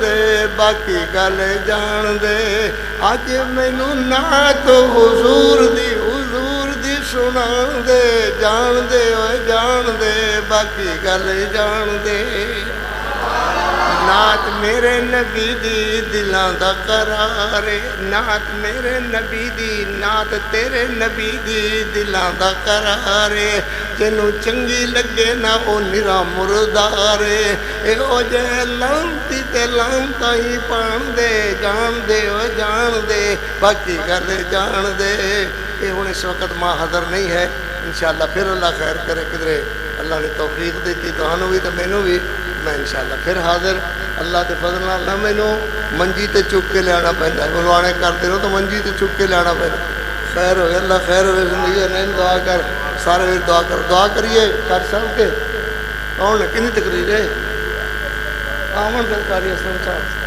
دے باقی گل جان دے اج مینوں نعت حضور دی سنا دے جان دے باقی گل جان دے نعت میرے نبی دی دلاں دا قرار نعت میرے نبی دی نعت تیرے نبی دی دلاں دا قرار جنوں چنگی لگے نہ او نرا مردار اے او جے لانتی تے لانتا ہی پان دے جان دے باقی گل جان دے یہ ہوں اس وقت ماں حضر نہیں ہے انشاءاللہ پھر اللہ خیر کرے کدھرے اللہ نے توفیق دیتی تہانوں بھی تو مینوں بھی میں انشاءاللہ پھر حاضر اللہ کے فضل نہ مینوں منجی تے چک کے لیانا پہنتا ہے بلوانے کرتے رہو تو منجی تے چک کے لیانا پہنتا خیر ہوئے اللہ خیر ہوئے زندگی نہیں دعا کر سارے دعا کریے کر سب کے کون ہے کنی تقریر ہے آمن پھر قاری اسلام صاحب